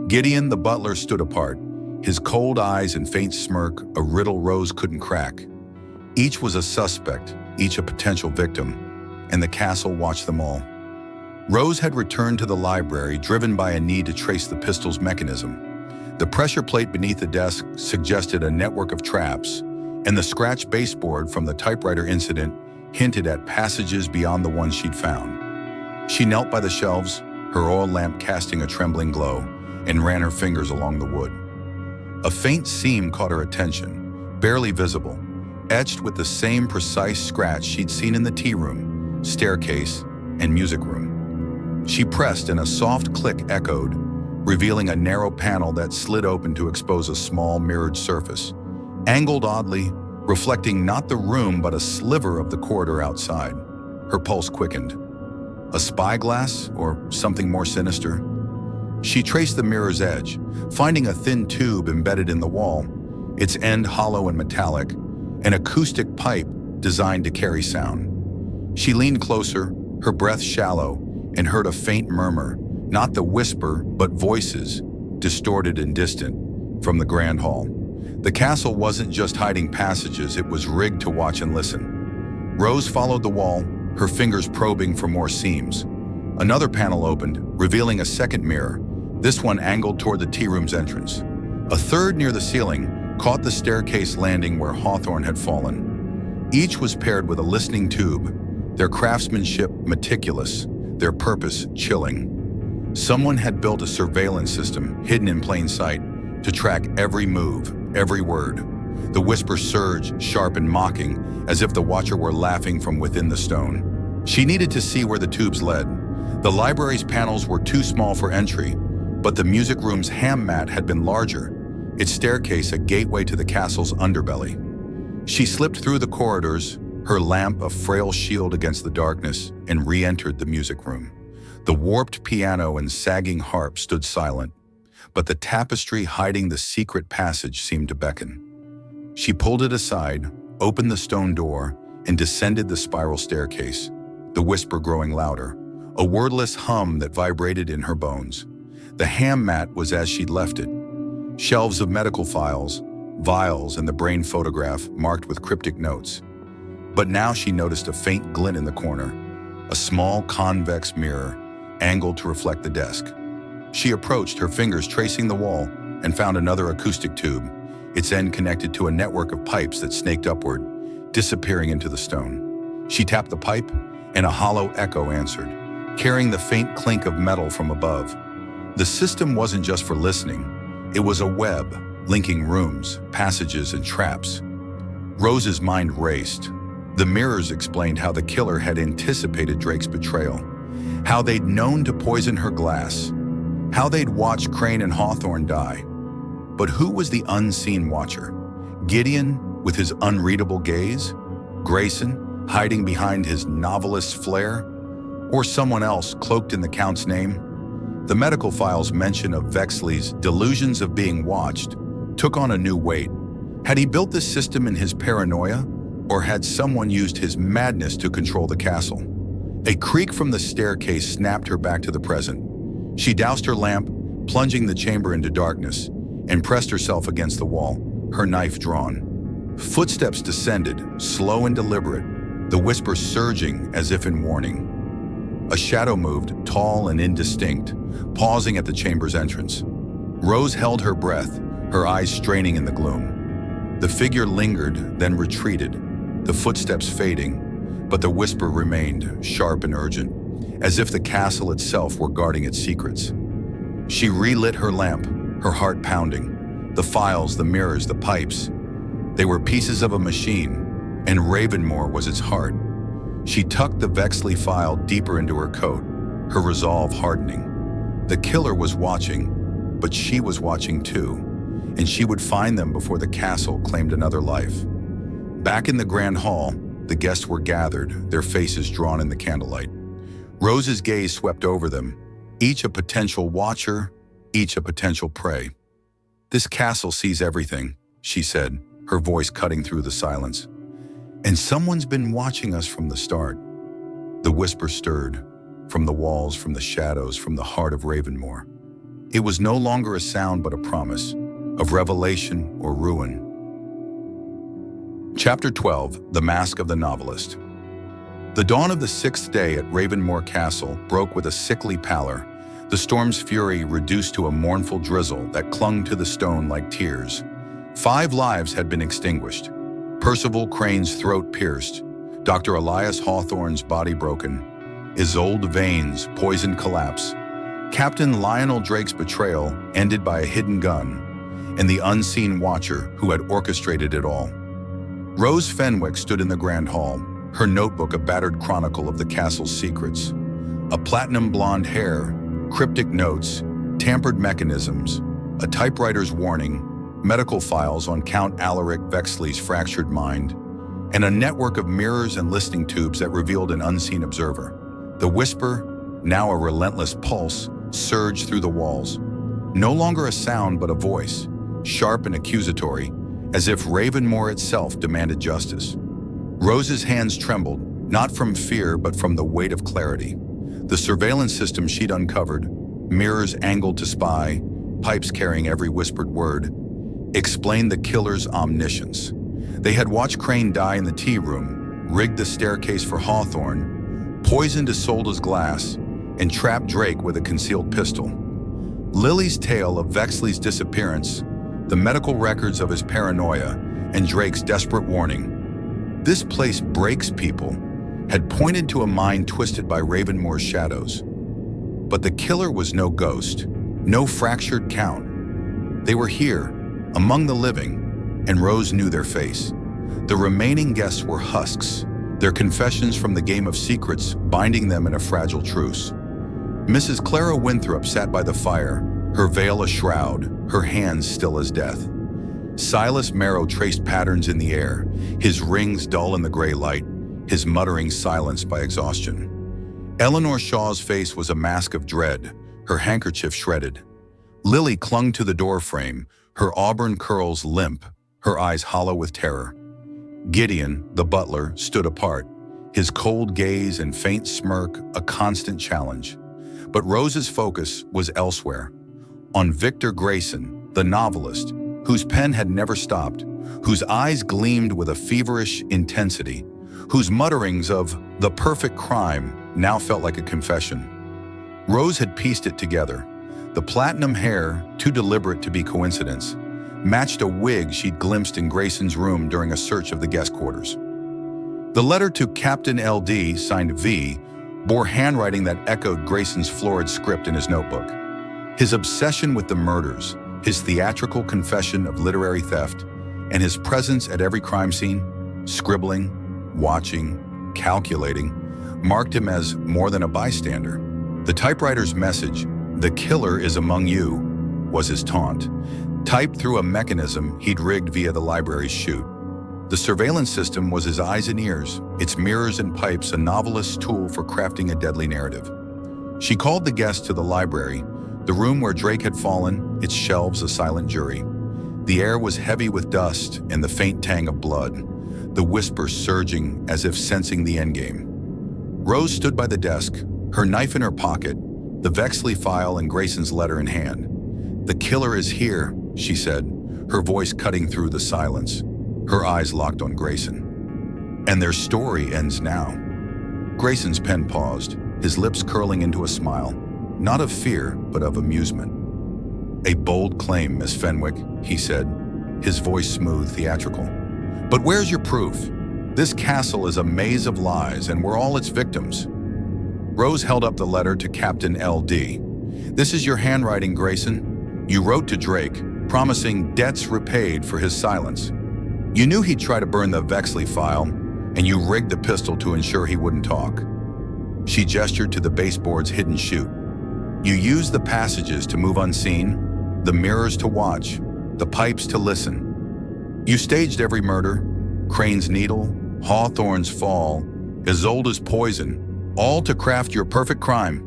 Gideon the butler stood apart, his cold eyes and faint smirk a riddle Rose couldn't crack. Each was a suspect, each a potential victim, and the castle watched them all. Rose had returned to the library, driven by a need to trace the pistol's mechanism. The pressure plate beneath the desk suggested a network of traps, and the scratched baseboard from the typewriter incident hinted at passages beyond the ones she'd found. She knelt by the shelves, her oil lamp casting a trembling glow, and ran her fingers along the wood. A faint seam caught her attention, barely visible, etched with the same precise scratch she'd seen in the tea room, staircase, and music room. She pressed and a soft click echoed, revealing a narrow panel that slid open to expose a small mirrored surface, angled oddly, reflecting not the room but a sliver of the corridor outside. Her pulse quickened. A spyglass or something more sinister? She traced the mirror's edge, finding a thin tube embedded in the wall, its end hollow and metallic, an acoustic pipe designed to carry sound. She leaned closer, her breath shallow, and heard a faint murmur, not the whisper, but voices, distorted and distant, from the grand hall. The castle wasn't just hiding passages, it was rigged to watch and listen. Rose followed the wall, her fingers probing for more seams. Another panel opened, revealing a second mirror, this one angled toward the tea room's entrance. A third near the ceiling caught the staircase landing where Hawthorne had fallen. Each was paired with a listening tube, their craftsmanship meticulous, their purpose chilling. Someone had built a surveillance system, hidden in plain sight, to track every move, every word. The whisper surged, sharp and mocking, as if the watcher were laughing from within the stone. She needed to see where the tubes led. The library's panels were too small for entry, but the music room's ham mat had been larger, its staircase a gateway to the castle's underbelly. She slipped through the corridors, her lamp a frail shield against the darkness, and re-entered the music room. The warped piano and sagging harp stood silent, but the tapestry hiding the secret passage seemed to beckon. She pulled it aside, opened the stone door, and descended the spiral staircase, the whisper growing louder. a wordless hum that vibrated in her bones. The ham mat was as she'd left it. Shelves of medical files, vials, and the brain photograph marked with cryptic notes. But now she noticed a faint glint in the corner, a small convex mirror angled to reflect the desk. She approached, her fingers tracing the wall, and found another acoustic tube, its end connected to a network of pipes that snaked upward, disappearing into the stone. She tapped the pipe, and a hollow echo answered, carrying the faint clink of metal from above. The system wasn't just for listening. It was a web, linking rooms, passages, and traps. Rose's mind raced. The mirrors explained how the killer had anticipated Drake's betrayal, how they'd known to poison her glass, how they'd watched Crane and Hawthorne die. But who was the unseen watcher? Gideon, with his unreadable gaze? Grayson, hiding behind his novelist's flair? Or someone else cloaked in the Count's name? The medical files mention of Vexley's delusions of being watched took on a new weight. Had he built this system in his paranoia, or had someone used his madness to control the castle? A creak from the staircase snapped her back to the present. She doused her lamp, plunging the chamber into darkness, and pressed herself against the wall, her knife drawn. Footsteps descended, slow and deliberate, the whisper surging as if in warning. A shadow moved, tall and indistinct, pausing at the chamber's entrance. Rose held her breath, her eyes straining in the gloom. The figure lingered, then retreated, the footsteps fading, but the whisper remained, sharp and urgent, as if the castle itself were guarding its secrets. She relit her lamp, her heart pounding. The files, the mirrors, the pipes. They were pieces of a machine, and Ravenmore was its heart. She tucked the Vexley file deeper into her coat, her resolve hardening. The killer was watching, but she was watching too, and she would find them before the castle claimed another life. Back in the grand hall, the guests were gathered, their faces drawn in the candlelight. Rose's gaze swept over them, each a potential watcher, each a potential prey. "This castle sees everything," she said, her voice cutting through the silence. "And someone's been watching us from the start." The whisper stirred, from the walls, from the shadows, from the heart of Ravenmore. It was no longer a sound but a promise, of revelation or ruin. Chapter 12, The Mask of the Novelist. The dawn of the 6th day at Ravenmore Castle broke with a sickly pallor, the storm's fury reduced to a mournful drizzle that clung to the stone like tears. 5 lives had been extinguished. Percival Crane's throat pierced, Dr. Elias Hawthorne's body broken, Isolde Vane's poisoned collapse, Captain Lionel Drake's betrayal ended by a hidden gun, and the unseen watcher who had orchestrated it all. Rose Fenwick stood in the grand hall, her notebook a battered chronicle of the castle's secrets. A platinum blonde hair, cryptic notes, tampered mechanisms, a typewriter's warning, medical files on Count Alaric Vexley's fractured mind, and a network of mirrors and listening tubes that revealed an unseen observer. The whisper, now a relentless pulse, surged through the walls. No longer a sound but a voice, sharp and accusatory, as if Ravenmore itself demanded justice. Rose's hands trembled, not from fear but from the weight of clarity. The surveillance system she'd uncovered, mirrors angled to spy, pipes carrying every whispered word, explained the killer's omniscience. They had watched Crane die in the tea room, rigged the staircase for Hawthorne, poisoned Isolde's glass, and trapped Drake with a concealed pistol. Lily's tale of Vexley's disappearance, the medical records of his paranoia, and Drake's desperate warning. "This place breaks people," had pointed to a mind twisted by Ravenmore's shadows. But the killer was no ghost, no fractured count. They were here, among the living, and Rose knew their face. The remaining guests were husks, their confessions from the game of secrets binding them in a fragile truce. Mrs. Clara Winthrop sat by the fire, her veil a shroud, her hands still as death. Silas Marrow traced patterns in the air, his rings dull in the gray light, his muttering silenced by exhaustion. Eleanor Shaw's face was a mask of dread, her handkerchief shredded. Lily clung to the doorframe, her auburn curls limp, her eyes hollow with terror. Gideon, the butler, stood apart, his cold gaze and faint smirk a constant challenge. But Rose's focus was elsewhere, on Victor Grayson, the novelist, whose pen had never stopped, whose eyes gleamed with a feverish intensity, whose mutterings of "the perfect crime" now felt like a confession. Rose had pieced it together. The platinum hair, too deliberate to be coincidence, matched a wig she'd glimpsed in Grayson's room during a search of the guest quarters. The letter to Captain LD, signed V, bore handwriting that echoed Grayson's florid script in his notebook. His obsession with the murders, his theatrical confession of literary theft, and his presence at every crime scene, scribbling, watching, calculating, marked him as more than a bystander. The typewriter's message, "The killer is among you," was his taunt, typed through a mechanism he'd rigged via the library's chute. The surveillance system was his eyes and ears, its mirrors and pipes a novelist's tool for crafting a deadly narrative. She called the guest to the library, the room where Drake had fallen, its shelves a silent jury. The air was heavy with dust and the faint tang of blood, the whispers surging as if sensing the endgame. Rose stood by the desk, her knife in her pocket, the Vexley file and Grayson's letter in hand. "The killer is here," she said, her voice cutting through the silence, her eyes locked on Grayson. "And their story ends now." Grayson's pen paused, his lips curling into a smile, not of fear, but of amusement. "A bold claim, Miss Fenwick," he said, his voice smooth, theatrical. "But where's your proof? This castle is a maze of lies, and we're all its victims." Rose held up the letter to Captain LD. "This is your handwriting, Grayson. You wrote to Drake, promising debts repaid for his silence. You knew he'd try to burn the Vexley file, and you rigged the pistol to ensure he wouldn't talk." She gestured to the baseboard's hidden chute. "You used the passages to move unseen, the mirrors to watch, the pipes to listen. You staged every murder, Crane's Needle, Hawthorne's Fall, Isolde's Poison, all to craft your perfect crime."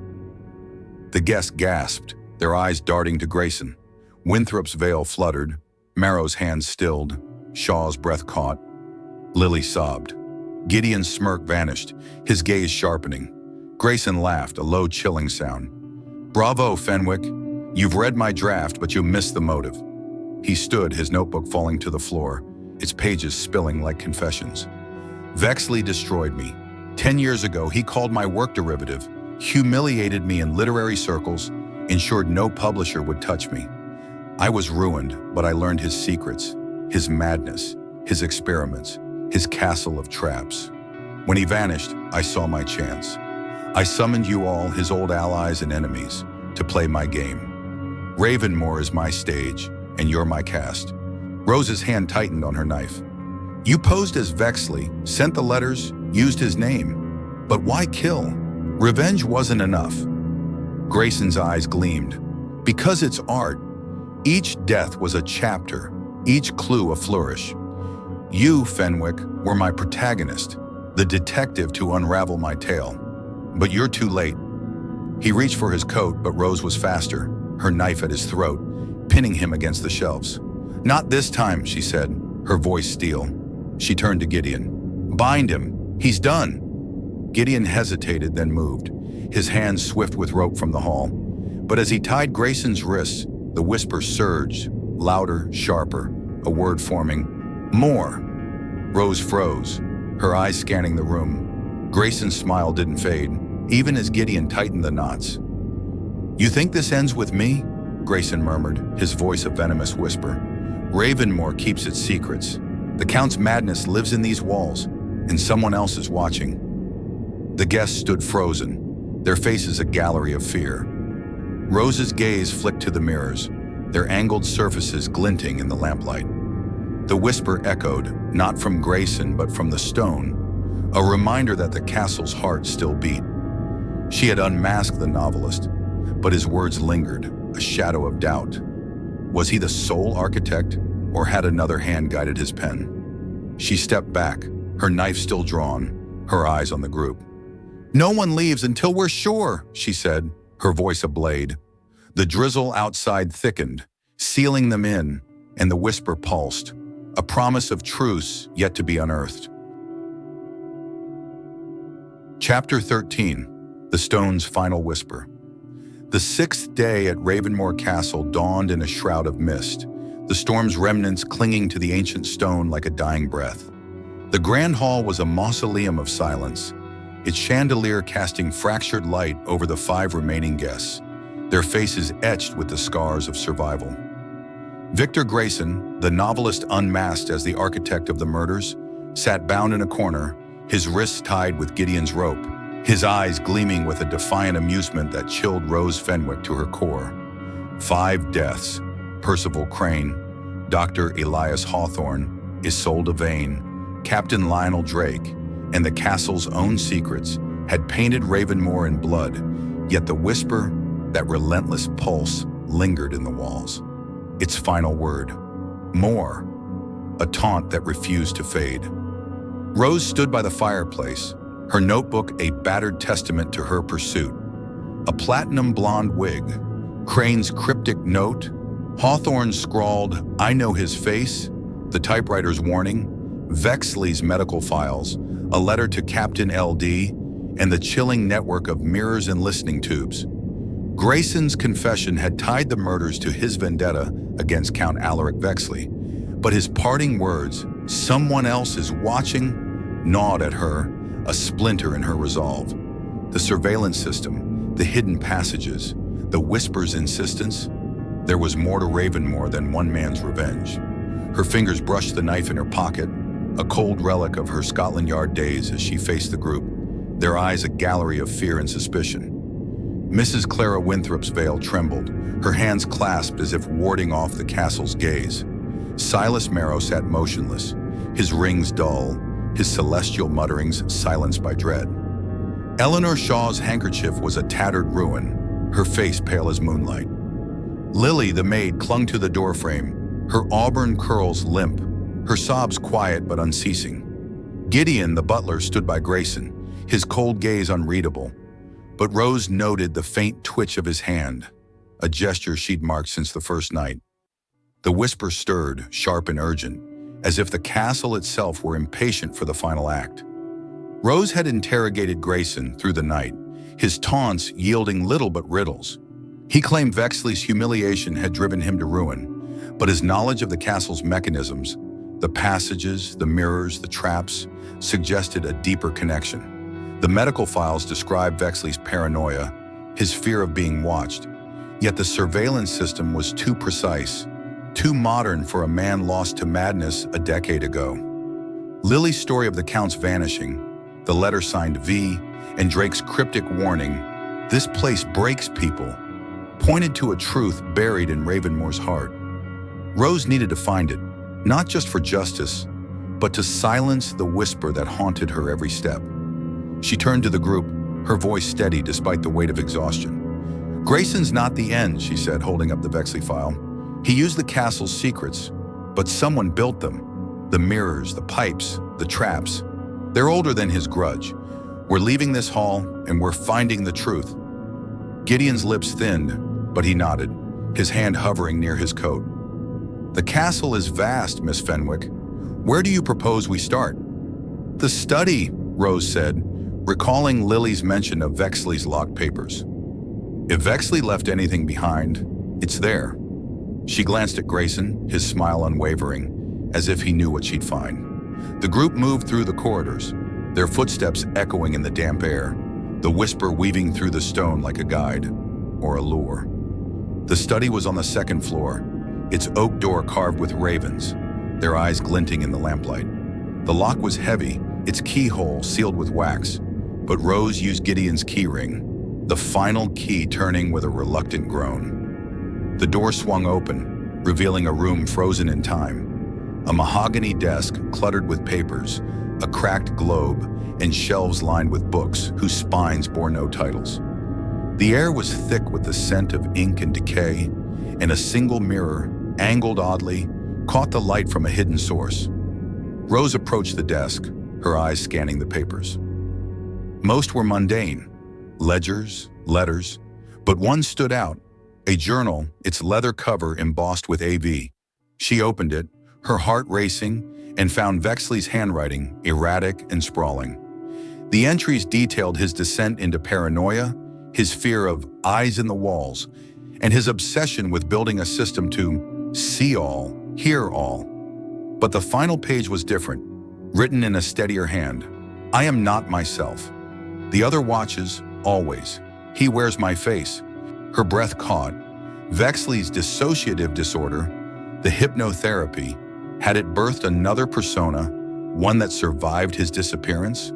The guests gasped, their eyes darting to Grayson. Winthrop's veil fluttered, Marrow's hands stilled, Shaw's breath caught. Lily sobbed. Gideon's smirk vanished, his gaze sharpening. Grayson laughed, a low, chilling sound. "Bravo, Fenwick. You've read my draft, but you missed the motive." He stood, his notebook falling to the floor, its pages spilling like confessions. "Vexley destroyed me. 10 years ago, he called my work derivative, humiliated me in literary circles, ensured no publisher would touch me. I was ruined, but I learned his secrets, his madness, his experiments, his castle of traps. When he vanished, I saw my chance. I summoned you all, his old allies and enemies, to play my game. Ravenmoor is my stage, and you're my cast." Rose's hand tightened on her knife. "You posed as Vexley, sent the letters, used his name. But why kill? Revenge wasn't enough." Grayson's eyes gleamed. "Because it's art. Each death was a chapter, each clue a flourish. You, Fenwick, were my protagonist, the detective to unravel my tale. But you're too late." He reached for his coat, but Rose was faster, her knife at his throat, pinning him against the shelves. "Not this time," she said, her voice steel. She turned to Gideon. "Bind him. He's done." Gideon hesitated, then moved, his hands swift with rope from the hall. But as he tied Grayson's wrists, the whisper surged, louder, sharper, a word forming. "More." Rose froze, her eyes scanning the room. Grayson's smile didn't fade, even as Gideon tightened the knots. "You think this ends with me?" Grayson murmured, his voice a venomous whisper. "Ravenmoor keeps its secrets. The Count's madness lives in these walls, and someone else is watching." The guests stood frozen, their faces a gallery of fear. Rose's gaze flicked to the mirrors, their angled surfaces glinting in the lamplight. The whisper echoed, not from Grayson but from the stone, a reminder that the castle's heart still beat. She had unmasked the novelist, but his words lingered, a shadow of doubt. Was he the sole architect, or had another hand guided his pen? She stepped back, her knife still drawn, her eyes on the group. "No one leaves until we're sure," she said, her voice a blade. The drizzle outside thickened, sealing them in, and the whisper pulsed, a promise of truce yet to be unearthed. Chapter 13. The Stone's Final Whisper. The sixth day at Ravenmoor Castle dawned in a shroud of mist, the storm's remnants clinging to the ancient stone like a dying breath. The Grand Hall was a mausoleum of silence, its chandelier casting fractured light over the 5 remaining guests, their faces etched with the scars of survival. Victor Grayson, the novelist unmasked as the architect of the murders, sat bound in a corner, his wrists tied with Gideon's rope, his eyes gleaming with a defiant amusement that chilled Rose Fenwick to her core. 5 deaths: Percival Crane, Dr. Elias Hawthorne, Isolde Vane, Captain Lionel Drake, and the castle's own secrets had painted Ravenmoor in blood, yet the whisper, that relentless pulse, lingered in the walls. Its final word: more, a taunt that refused to fade. Rose stood by the fireplace, her notebook a battered testament to her pursuit. A platinum blonde wig, Crane's cryptic note, Hawthorne scrawled, "I know his face," the typewriter's warning, Vexley's medical files, a letter to Captain LD, and the chilling network of mirrors and listening tubes. Grayson's confession had tied the murders to his vendetta against Count Alaric Vexley, but his parting words, "Someone else is watching," gnawed at her, a splinter in her resolve. The surveillance system, the hidden passages, the whisper's insistence. There was more to Ravenmoor than one man's revenge. Her fingers brushed the knife in her pocket, a cold relic of her Scotland Yard days as she faced the group, their eyes a gallery of fear and suspicion. Mrs. Clara Winthrop's veil trembled, her hands clasped as if warding off the castle's gaze. Silas Marrow sat motionless, his rings dull, his celestial mutterings silenced by dread. Eleanor Shaw's handkerchief was a tattered ruin, her face pale as moonlight. Lily, the maid, clung to the doorframe, her auburn curls limp, her sobs quiet but unceasing. Gideon, the butler, stood by Grayson, his cold gaze unreadable, but Rose noted the faint twitch of his hand, a gesture she'd marked since the first night. The whisper stirred, sharp and urgent, as if the castle itself were impatient for the final act. Rose had interrogated Grayson through the night, his taunts yielding little but riddles. He claimed Vexley's humiliation had driven him to ruin, but his knowledge of the castle's mechanisms, the passages, the mirrors, the traps, suggested a deeper connection. The medical files described Vexley's paranoia, his fear of being watched, yet the surveillance system was too precise, too modern for a man lost to madness a decade ago. Lily's story of the Count's vanishing, the letter signed V, and Drake's cryptic warning, "This place breaks people," pointed to a truth buried in Ravenmoor's heart. Rose needed to find it, not just for justice, but to silence the whisper that haunted her every step. She turned to the group, her voice steady despite the weight of exhaustion. "Grayson's not the end," she said, holding up the Vexley file. "He used the castle's secrets, but someone built them. The mirrors, the pipes, the traps. They're older than his grudge. We're leaving this hall, and we're finding the truth." Gideon's lips thinned, but he nodded, his hand hovering near his coat. "The castle is vast, Miss Fenwick. Where do you propose we start?" "The study," Rose said, recalling Lily's mention of Vexley's locked papers. If Vexley left anything behind, it's there. She glanced at Grayson, his smile unwavering, as if he knew what she'd find. The group moved through the corridors, their footsteps echoing in the damp air, the whisper weaving through the stone like a guide, or a lure. The study was on the 2nd floor, its oak door carved with ravens, their eyes glinting in the lamplight. The lock was heavy, its keyhole sealed with wax, but Rose used Gideon's key ring, the final key turning with a reluctant groan. The door swung open, revealing a room frozen in time. A mahogany desk cluttered with papers, a cracked globe, and shelves lined with books whose spines bore no titles. The air was thick with the scent of ink and decay, and a single mirror, angled oddly, caught the light from a hidden source. Rose approached the desk, her eyes scanning the papers. Most were mundane, ledgers, letters, but one stood out, a journal, its leather cover embossed with AV. She opened it, her heart racing, and found Vexley's handwriting, erratic and sprawling. The entries detailed his descent into paranoia, his fear of eyes in the walls, and his obsession with building a system to see all, hear all. But the final page was different, written in a steadier hand. I am not myself. The other watches, always. He wears my face. Her breath caught. Vexley's dissociative disorder, the hypnotherapy, had it birthed another persona, one that survived his disappearance?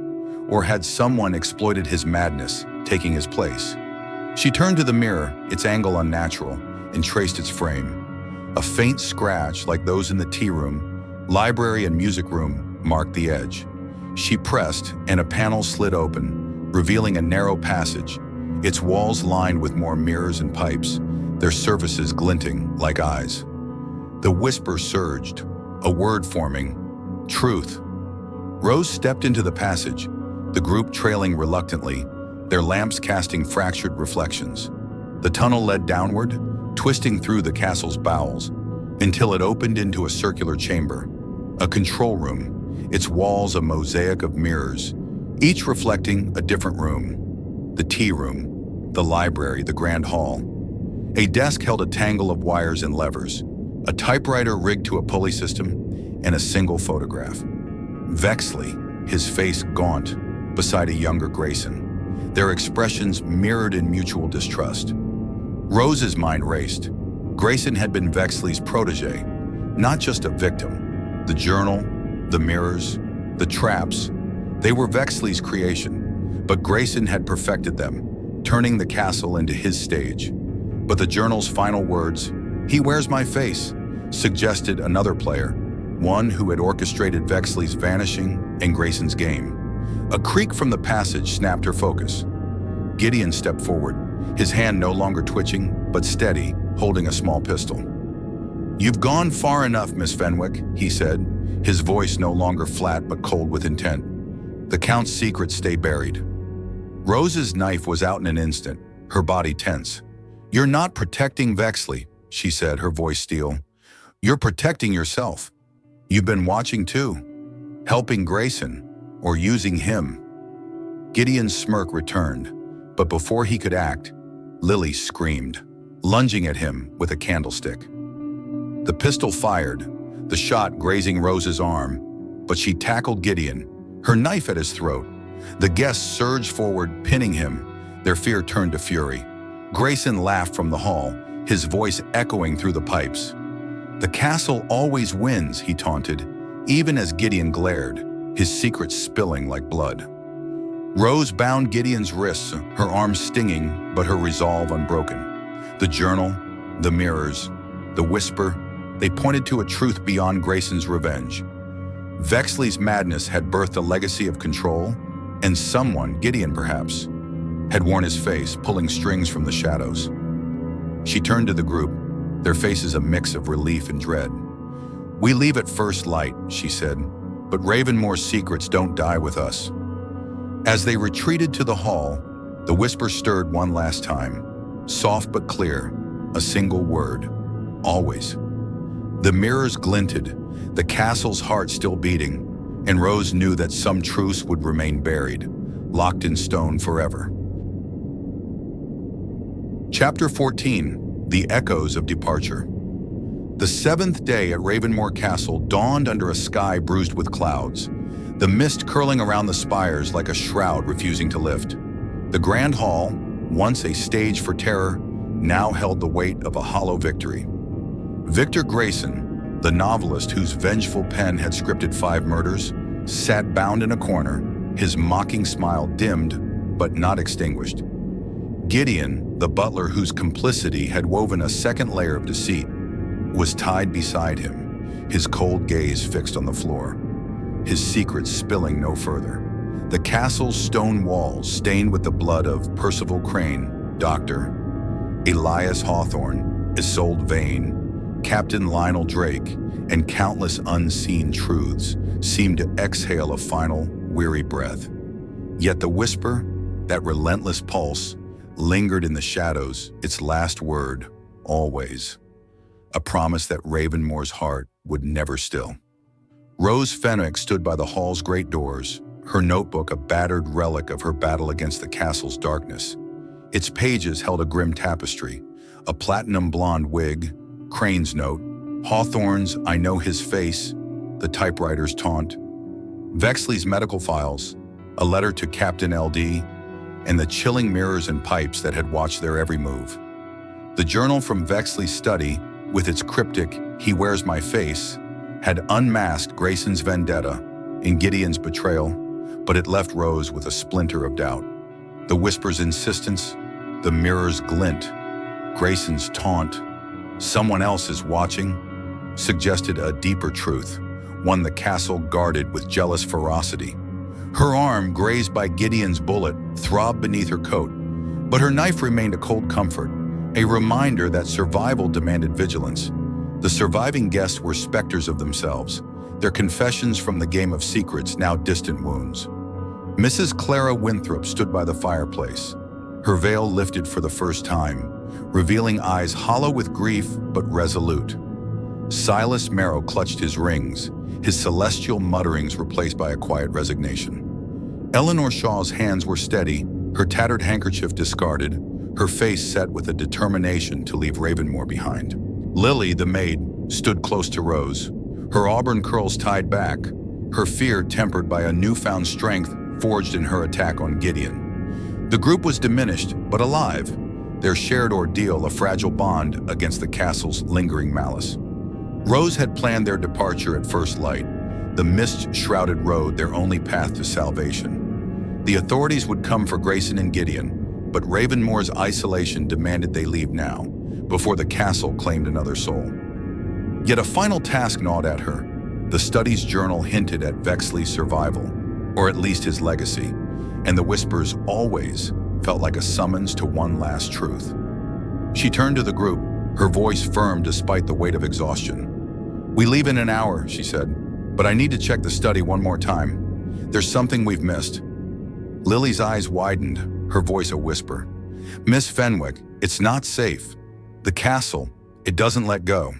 Or had someone exploited his madness, taking his place? She turned to the mirror, its angle unnatural, and traced its frame. A faint scratch, like those in the tea room, library and music room, marked the edge. She pressed, and a panel slid open, revealing a narrow passage, its walls lined with more mirrors and pipes, their surfaces glinting like eyes. The whisper surged, a word forming, truth. Rose stepped into the passage, the group trailing reluctantly, their lamps casting fractured reflections. The tunnel led downward, twisting through the castle's bowels, until it opened into a circular chamber, a control room, its walls a mosaic of mirrors, each reflecting a different room. The tea room, the library, the grand hall. A desk held a tangle of wires and levers, a typewriter rigged to a pulley system, and a single photograph. Vexley, his face gaunt, beside a younger Grayson, their expressions mirrored in mutual distrust. Rose's mind raced. Grayson had been Vexley's protege, not just a victim. The journal, the mirrors, the traps, they were Vexley's creation, but Grayson had perfected them, turning the castle into his stage. But the journal's final words, "He wears my face," suggested another player, one who had orchestrated Vexley's vanishing and Grayson's game. A creak from the passage snapped her focus. Gideon stepped forward, his hand no longer twitching, but steady, holding a small pistol. "You've gone far enough, Miss Fenwick," he said, his voice no longer flat but cold with intent. "The Count's secrets stay buried." Rose's knife was out in an instant, her body tense. "You're not protecting Vexley," she said, her voice steel. "You're protecting yourself. You've been watching too, helping Grayson, or using him." Gideon's smirk returned, but before he could act, Lily screamed, lunging at him with a candlestick. The pistol fired, the shot grazing Rose's arm, but she tackled Gideon, her knife at his throat. The guests surged forward, pinning him, their fear turned to fury. Grayson laughed from the hall, his voice echoing through the pipes. "The castle always wins," he taunted, even as Gideon glared, his secrets spilling like blood. Rose bound Gideon's wrists, her arms stinging, but her resolve unbroken. The journal, the mirrors, the whisper, they pointed to a truth beyond Grayson's revenge. Vexley's madness had birthed a legacy of control, and someone, Gideon perhaps, had worn his face, pulling strings from the shadows. She turned to the group, their faces a mix of relief and dread. "We leave at first light," she said, "but Ravenmore's secrets don't die with us." As they retreated to the hall, the whisper stirred one last time, soft but clear, a single word, always. The mirrors glinted, the castle's heart still beating, and Rose knew that some truths would remain buried, locked in stone forever. Chapter 14, The Echoes of Departure. The seventh day at Ravenmore Castle dawned under a sky bruised with clouds, the mist curling around the spires like a shroud refusing to lift. The Grand Hall, once a stage for terror, now held the weight of a hollow victory. Victor Grayson, the novelist whose vengeful pen had scripted 5 murders, sat bound in a corner, his mocking smile dimmed but not extinguished. Gideon, the butler whose complicity had woven a second layer of deceit, was tied beside him, his cold gaze fixed on the floor, his secrets spilling no further. The castle's stone walls stained with the blood of Percival Crane, Dr. Elias Hawthorne, Isolde Vane, Captain Lionel Drake, and countless unseen truths seemed to exhale a final, weary breath. Yet the whisper, that relentless pulse, lingered in the shadows, its last word, always. A promise that Ravenmore's heart would never still. Rose Fenwick stood by the hall's great doors, her notebook a battered relic of her battle against the castle's darkness. Its pages held a grim tapestry, a platinum blonde wig, Crane's note, Hawthorne's "I know his face," the typewriter's taunt, Vexley's medical files, a letter to Captain LD, and the chilling mirrors and pipes that had watched their every move. The journal from Vexley's study, with its cryptic "He wears my face," had unmasked Grayson's vendetta and Gideon's betrayal, but it left Rose with a splinter of doubt. The whisper's insistence, the mirror's glint, Grayson's taunt, "Someone else is watching," suggested a deeper truth, one the castle guarded with jealous ferocity. Her arm, grazed by Gideon's bullet, throbbed beneath her coat, but her knife remained a cold comfort, a reminder that survival demanded vigilance. The surviving guests were specters of themselves, their confessions from the game of secrets now distant wounds. Mrs. Clara Winthrop stood by the fireplace, her veil lifted for the first time, revealing eyes hollow with grief but resolute. Silas Marrow clutched his rings, his celestial mutterings replaced by a quiet resignation. Eleanor Shaw's hands were steady, her tattered handkerchief discarded, her face set with a determination to leave Ravenmore behind. Lily, the maid, stood close to Rose, her auburn curls tied back, her fear tempered by a newfound strength forged in her attack on Gideon. The group was diminished, but alive, their shared ordeal a fragile bond against the castle's lingering malice. Rose had planned their departure at first light, the mist-shrouded road their only path to salvation. The authorities would come for Grayson and Gideon, but Ravenmore's isolation demanded they leave now, before the castle claimed another soul. Yet a final task gnawed at her. The study's journal hinted at Vexley's survival, or at least his legacy, and the whispers always felt like a summons to one last truth. She turned to the group, her voice firm despite the weight of exhaustion. "We leave in an hour," she said, "but I need to check the study one more time. There's something we've missed." Lily's eyes widened, her voice a whisper. "Miss Fenwick, it's not safe. The castle, it doesn't let go."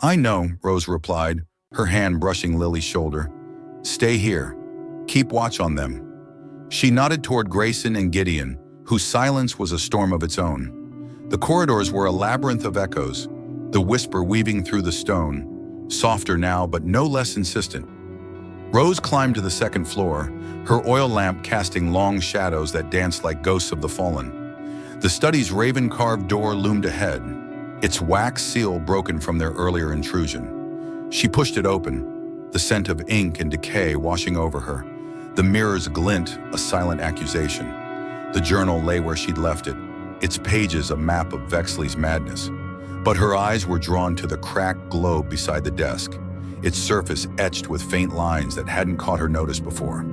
"I know," Rose replied, her hand brushing Lily's shoulder. "Stay here. Keep watch on them." She nodded toward Grayson and Gideon, whose silence was a storm of its own. The corridors were a labyrinth of echoes, the whisper weaving through the stone, softer now but no less insistent. Rose climbed to the second floor, her oil lamp casting long shadows that danced like ghosts of the fallen. The study's raven-carved door loomed ahead, its wax seal broken from their earlier intrusion. She pushed it open, the scent of ink and decay washing over her, the mirror's glint a silent accusation. The journal lay where she'd left it, its pages a map of Vexley's madness. But her eyes were drawn to the cracked globe beside the desk, its surface etched with faint lines that hadn't caught her notice before.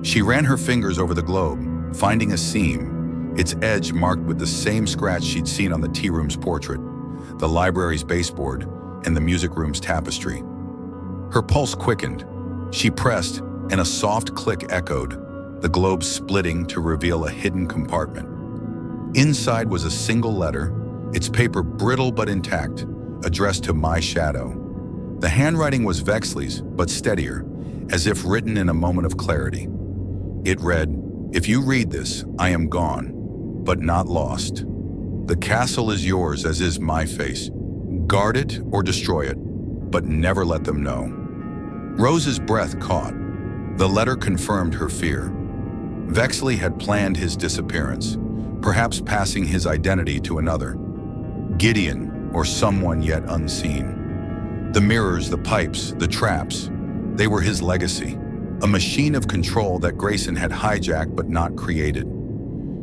She ran her fingers over the globe, finding a seam, its edge marked with the same scratch she'd seen on the tea room's portrait, the library's baseboard, and the music room's tapestry. Her pulse quickened. She pressed, and a soft click echoed, the globe splitting to reveal a hidden compartment. Inside was a single letter, its paper brittle but intact, addressed to My Shadow. The handwriting was Vexley's, but steadier, as if written in a moment of clarity. It read, "If you read this, I am gone, but not lost. The castle is yours, as is my face. Guard it or destroy it, but never let them know." Rose's breath caught. The letter confirmed her fear. Vexley had planned his disappearance, perhaps passing his identity to another. Gideon, or someone yet unseen. The mirrors, the pipes, the traps, they were his legacy, a machine of control that Grayson had hijacked but not created.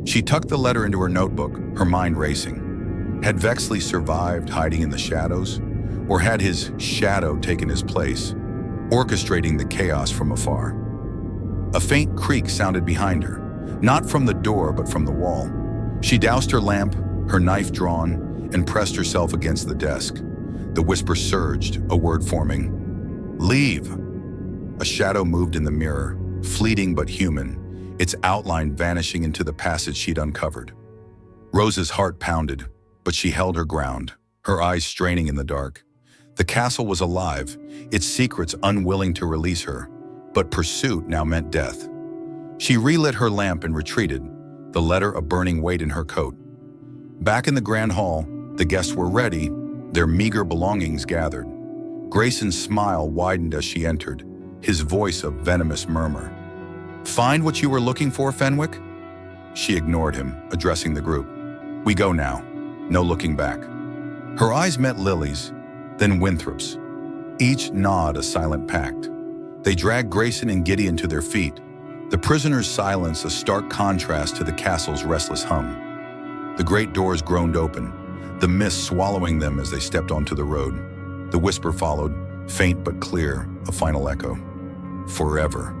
She tucked the letter into her notebook, her mind racing. Had Vexley survived hiding in the shadows? Or had his shadow taken his place, orchestrating the chaos from afar? A faint creak sounded behind her, not from the door but from the wall. She doused her lamp, her knife drawn, and pressed herself against the desk. The whisper surged, a word forming. "Leave!" A shadow moved in the mirror, fleeting but human, its outline vanishing into the passage she'd uncovered. Rose's heart pounded, but she held her ground, her eyes straining in the dark. The castle was alive, its secrets unwilling to release her, but pursuit now meant death. She relit her lamp and retreated, the letter a burning weight in her coat. Back in the grand hall, the guests were ready, their meager belongings gathered. Grayson's smile widened as she entered, his voice a venomous murmur. "Find what you were looking for, Fenwick?" She ignored him, addressing the group. "We go now. No looking back." Her eyes met Lily's, then Winthrop's. Each nod a silent pact. They dragged Grayson and Gideon to their feet, the prisoners' silence a stark contrast to the castle's restless hum. The great doors groaned open, the mist swallowing them as they stepped onto the road. The whisper followed, faint but clear, a final echo. "Forever."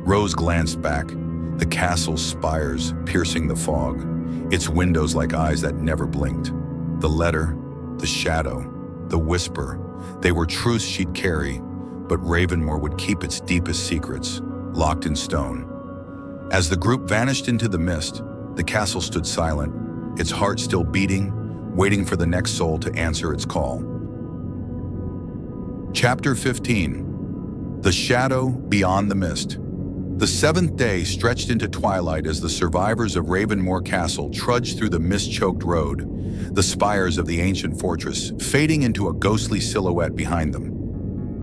Rose glanced back, the castle's spires piercing the fog, its windows like eyes that never blinked. The letter, the shadow, the whisper, they were truths she'd carry, but Ravenmoor would keep its deepest secrets, locked in stone. As the group vanished into the mist, the castle stood silent, its heart still beating, waiting for the next soul to answer its call. Chapter 15. The Shadow Beyond the Mist. The seventh day stretched into twilight as the survivors of Ravenmoor Castle trudged through the mist-choked road, the spires of the ancient fortress fading into a ghostly silhouette behind them.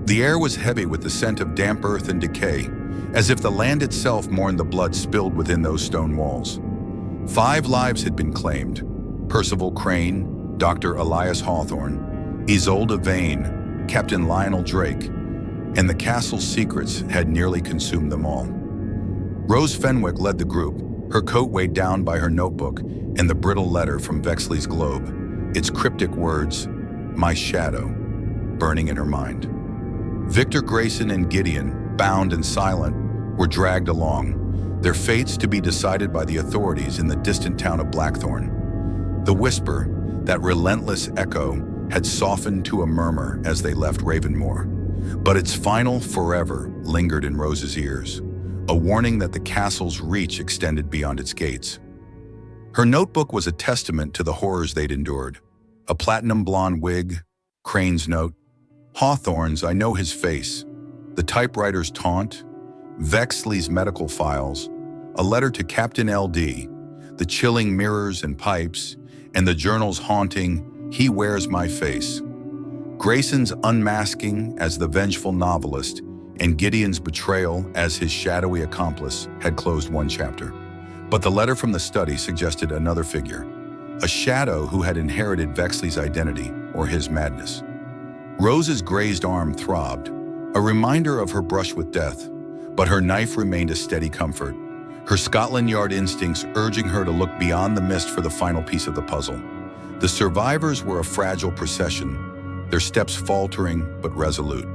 The air was heavy with the scent of damp earth and decay, as if the land itself mourned the blood spilled within those stone walls. 5 lives had been claimed: Percival Crane, Dr. Elias Hawthorne, Isolde Vane, Captain Lionel Drake, and the castle's secrets had nearly consumed them all. Rose Fenwick led the group, her coat weighed down by her notebook and the brittle letter from Vexley's globe, its cryptic words, "My shadow," burning in her mind. Victor, Grayson, and Gideon, bound and silent, were dragged along, their fates to be decided by the authorities in the distant town of Blackthorn. The whisper, that relentless echo, had softened to a murmur as they left Ravenmoor, but its final "forever" lingered in Rose's ears, a warning that the castle's reach extended beyond its gates. Her notebook was a testament to the horrors they'd endured. A platinum blonde wig, Crane's note, Hawthorne's "I know his face," the typewriter's taunt, Vexley's medical files, a letter to Captain LD, the chilling mirrors and pipes, and the journal's haunting "He wears my face." Grayson's unmasking as the vengeful novelist and Gideon's betrayal as his shadowy accomplice had closed one chapter. But the letter from the study suggested another figure, a shadow who had inherited Vexley's identity or his madness. Rose's grazed arm throbbed, a reminder of her brush with death, but her knife remained a steady comfort, her Scotland Yard instincts urging her to look beyond the mist for the final piece of the puzzle. The survivors were a fragile procession, their steps faltering but resolute.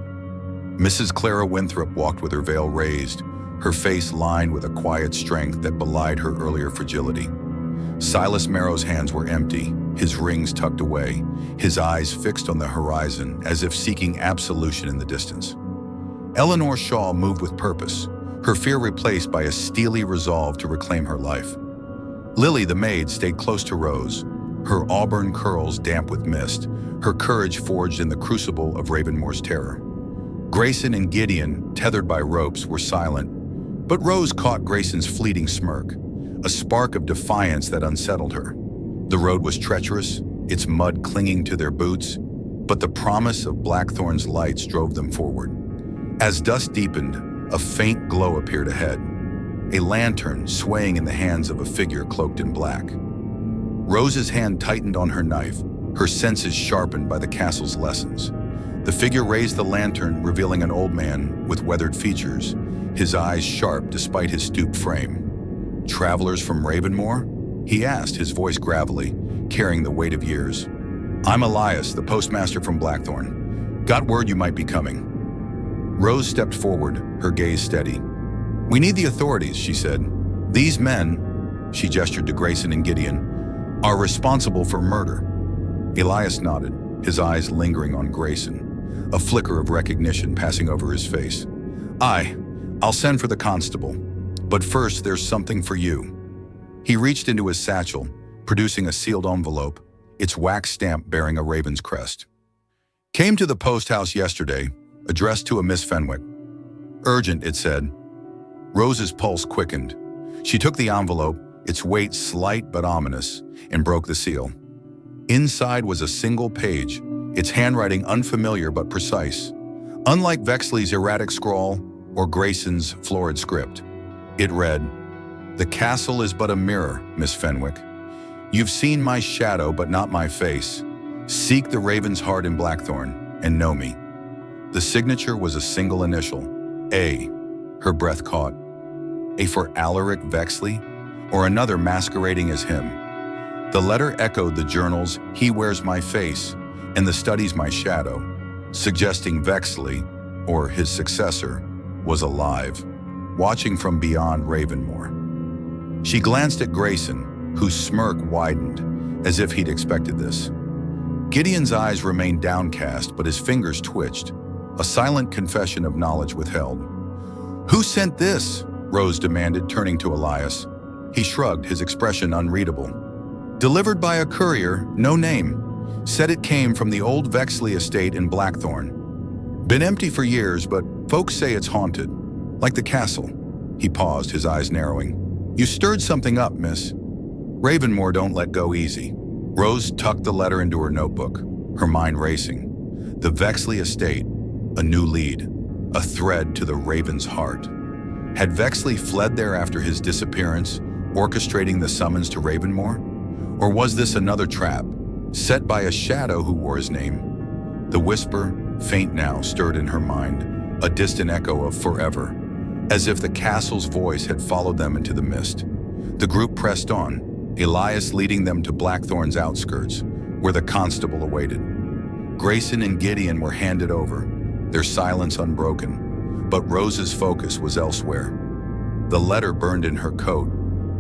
Mrs. Clara Winthrop walked with her veil raised, her face lined with a quiet strength that belied her earlier fragility. Silas Marrow's hands were empty, his rings tucked away, his eyes fixed on the horizon as if seeking absolution in the distance. Eleanor Shaw moved with purpose, her fear replaced by a steely resolve to reclaim her life. Lily, the maid, stayed close to Rose, her auburn curls damp with mist, her courage forged in the crucible of Ravenmoor's terror. Grayson and Gideon, tethered by ropes, were silent, but Rose caught Grayson's fleeting smirk, a spark of defiance that unsettled her. The road was treacherous, its mud clinging to their boots, but the promise of Blackthorn's lights drove them forward. As dusk deepened, a faint glow appeared ahead, a lantern swaying in the hands of a figure cloaked in black. Rose's hand tightened on her knife, her senses sharpened by the castle's lessons. The figure raised the lantern, revealing an old man with weathered features, his eyes sharp despite his stooped frame. "Travelers from Ravenmoor?" he asked, his voice gravelly, carrying the weight of years. "I'm Elias, the postmaster from Blackthorn. Got word you might be coming." Rose stepped forward, her gaze steady. "We need the authorities," she said. "These men," she gestured to Grayson and Gideon, "are responsible for murder." Elias nodded, his eyes lingering on Grayson, a flicker of recognition passing over his face. I'll send for the constable. But first, there's something for you." He reached into his satchel, producing a sealed envelope, its wax stamp bearing a raven's crest. "Came to the post house yesterday, addressed to a Miss Fenwick." Urgent, it said. Rose's pulse quickened. She took the envelope, its weight slight but ominous, and broke the seal. Inside was a single page, its handwriting unfamiliar but precise. Unlike Vexley's erratic scrawl or Grayson's florid script, it read, "The castle is but a mirror, Miss Fenwick. You've seen my shadow but not my face. Seek the Raven's heart in Blackthorn and know me." The signature was a single initial, A. Her breath caught. A for Alaric Vexley, or another masquerading as him. The letter echoed the journal's "He wears my face" and the study's "My shadow," suggesting Vexley, or his successor, was alive, watching from beyond Ravenmoor. She glanced at Grayson, whose smirk widened, as if he'd expected this. Gideon's eyes remained downcast, but his fingers twitched, a silent confession of knowledge withheld. "Who sent this?" Rose demanded, turning to Elias. He shrugged, his expression unreadable. "Delivered by a courier, no name. Said it came from the old Vexley estate in Blackthorn. Been empty for years, but folks say it's haunted. Like the castle." He paused, his eyes narrowing. "You stirred something up, miss. Ravenmoor don't let go easy." Rose tucked the letter into her notebook, her mind racing. The Vexley estate, a new lead, a thread to the Raven's heart. Had Vexley fled there after his disappearance, orchestrating the summons to Ravenmoor? Or was this another trap, set by a shadow who wore his name? The whisper, faint now, stirred in her mind, a distant echo of forever, as if the castle's voice had followed them into the mist. The group pressed on, Elias leading them to Blackthorn's outskirts, where the constable awaited. Grayson and Gideon were handed over, their silence unbroken, but Rose's focus was elsewhere. The letter burned in her coat,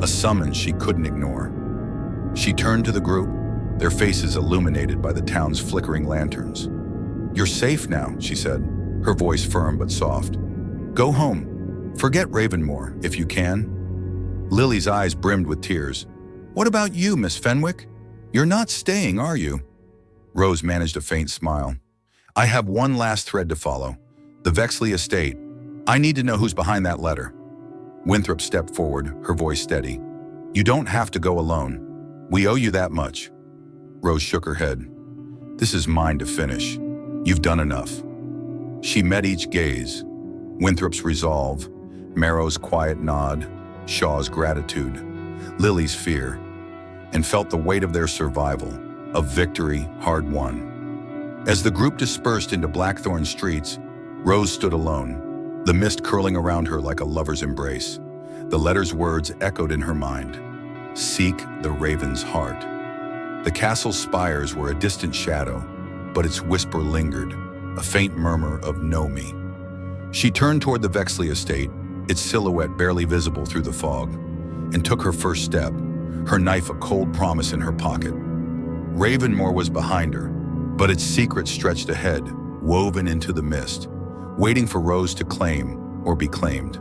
a summons she couldn't ignore. She turned to the group, their faces illuminated by the town's flickering lanterns. "You're safe now," she said, her voice firm but soft. "Go home. Forget Ravenmoor, if you can." Lily's eyes brimmed with tears. "What about you, Miss Fenwick? You're not staying, are you?" Rose managed a faint smile. "I have one last thread to follow. The Vexley estate. I need to know who's behind that letter." Winthrop stepped forward, her voice steady. "You don't have to go alone. We owe you that much." Rose shook her head. "This is mine to finish. You've done enough." She met each gaze. Winthrop's resolve, Marrow's quiet nod, Shaw's gratitude, Lily's fear, and felt the weight of their survival, of victory hard won. As the group dispersed into Blackthorn streets, Rose stood alone, the mist curling around her like a lover's embrace. The letter's words echoed in her mind. "Seek the Raven's heart." The castle's spires were a distant shadow, but its whisper lingered, a faint murmur of "know me." She turned toward the Vexley estate, its silhouette barely visible through the fog, and took her first step, her knife a cold promise in her pocket. Ravenmoor was behind her, but its secret stretched ahead, woven into the mist, waiting for Rose to claim or be claimed.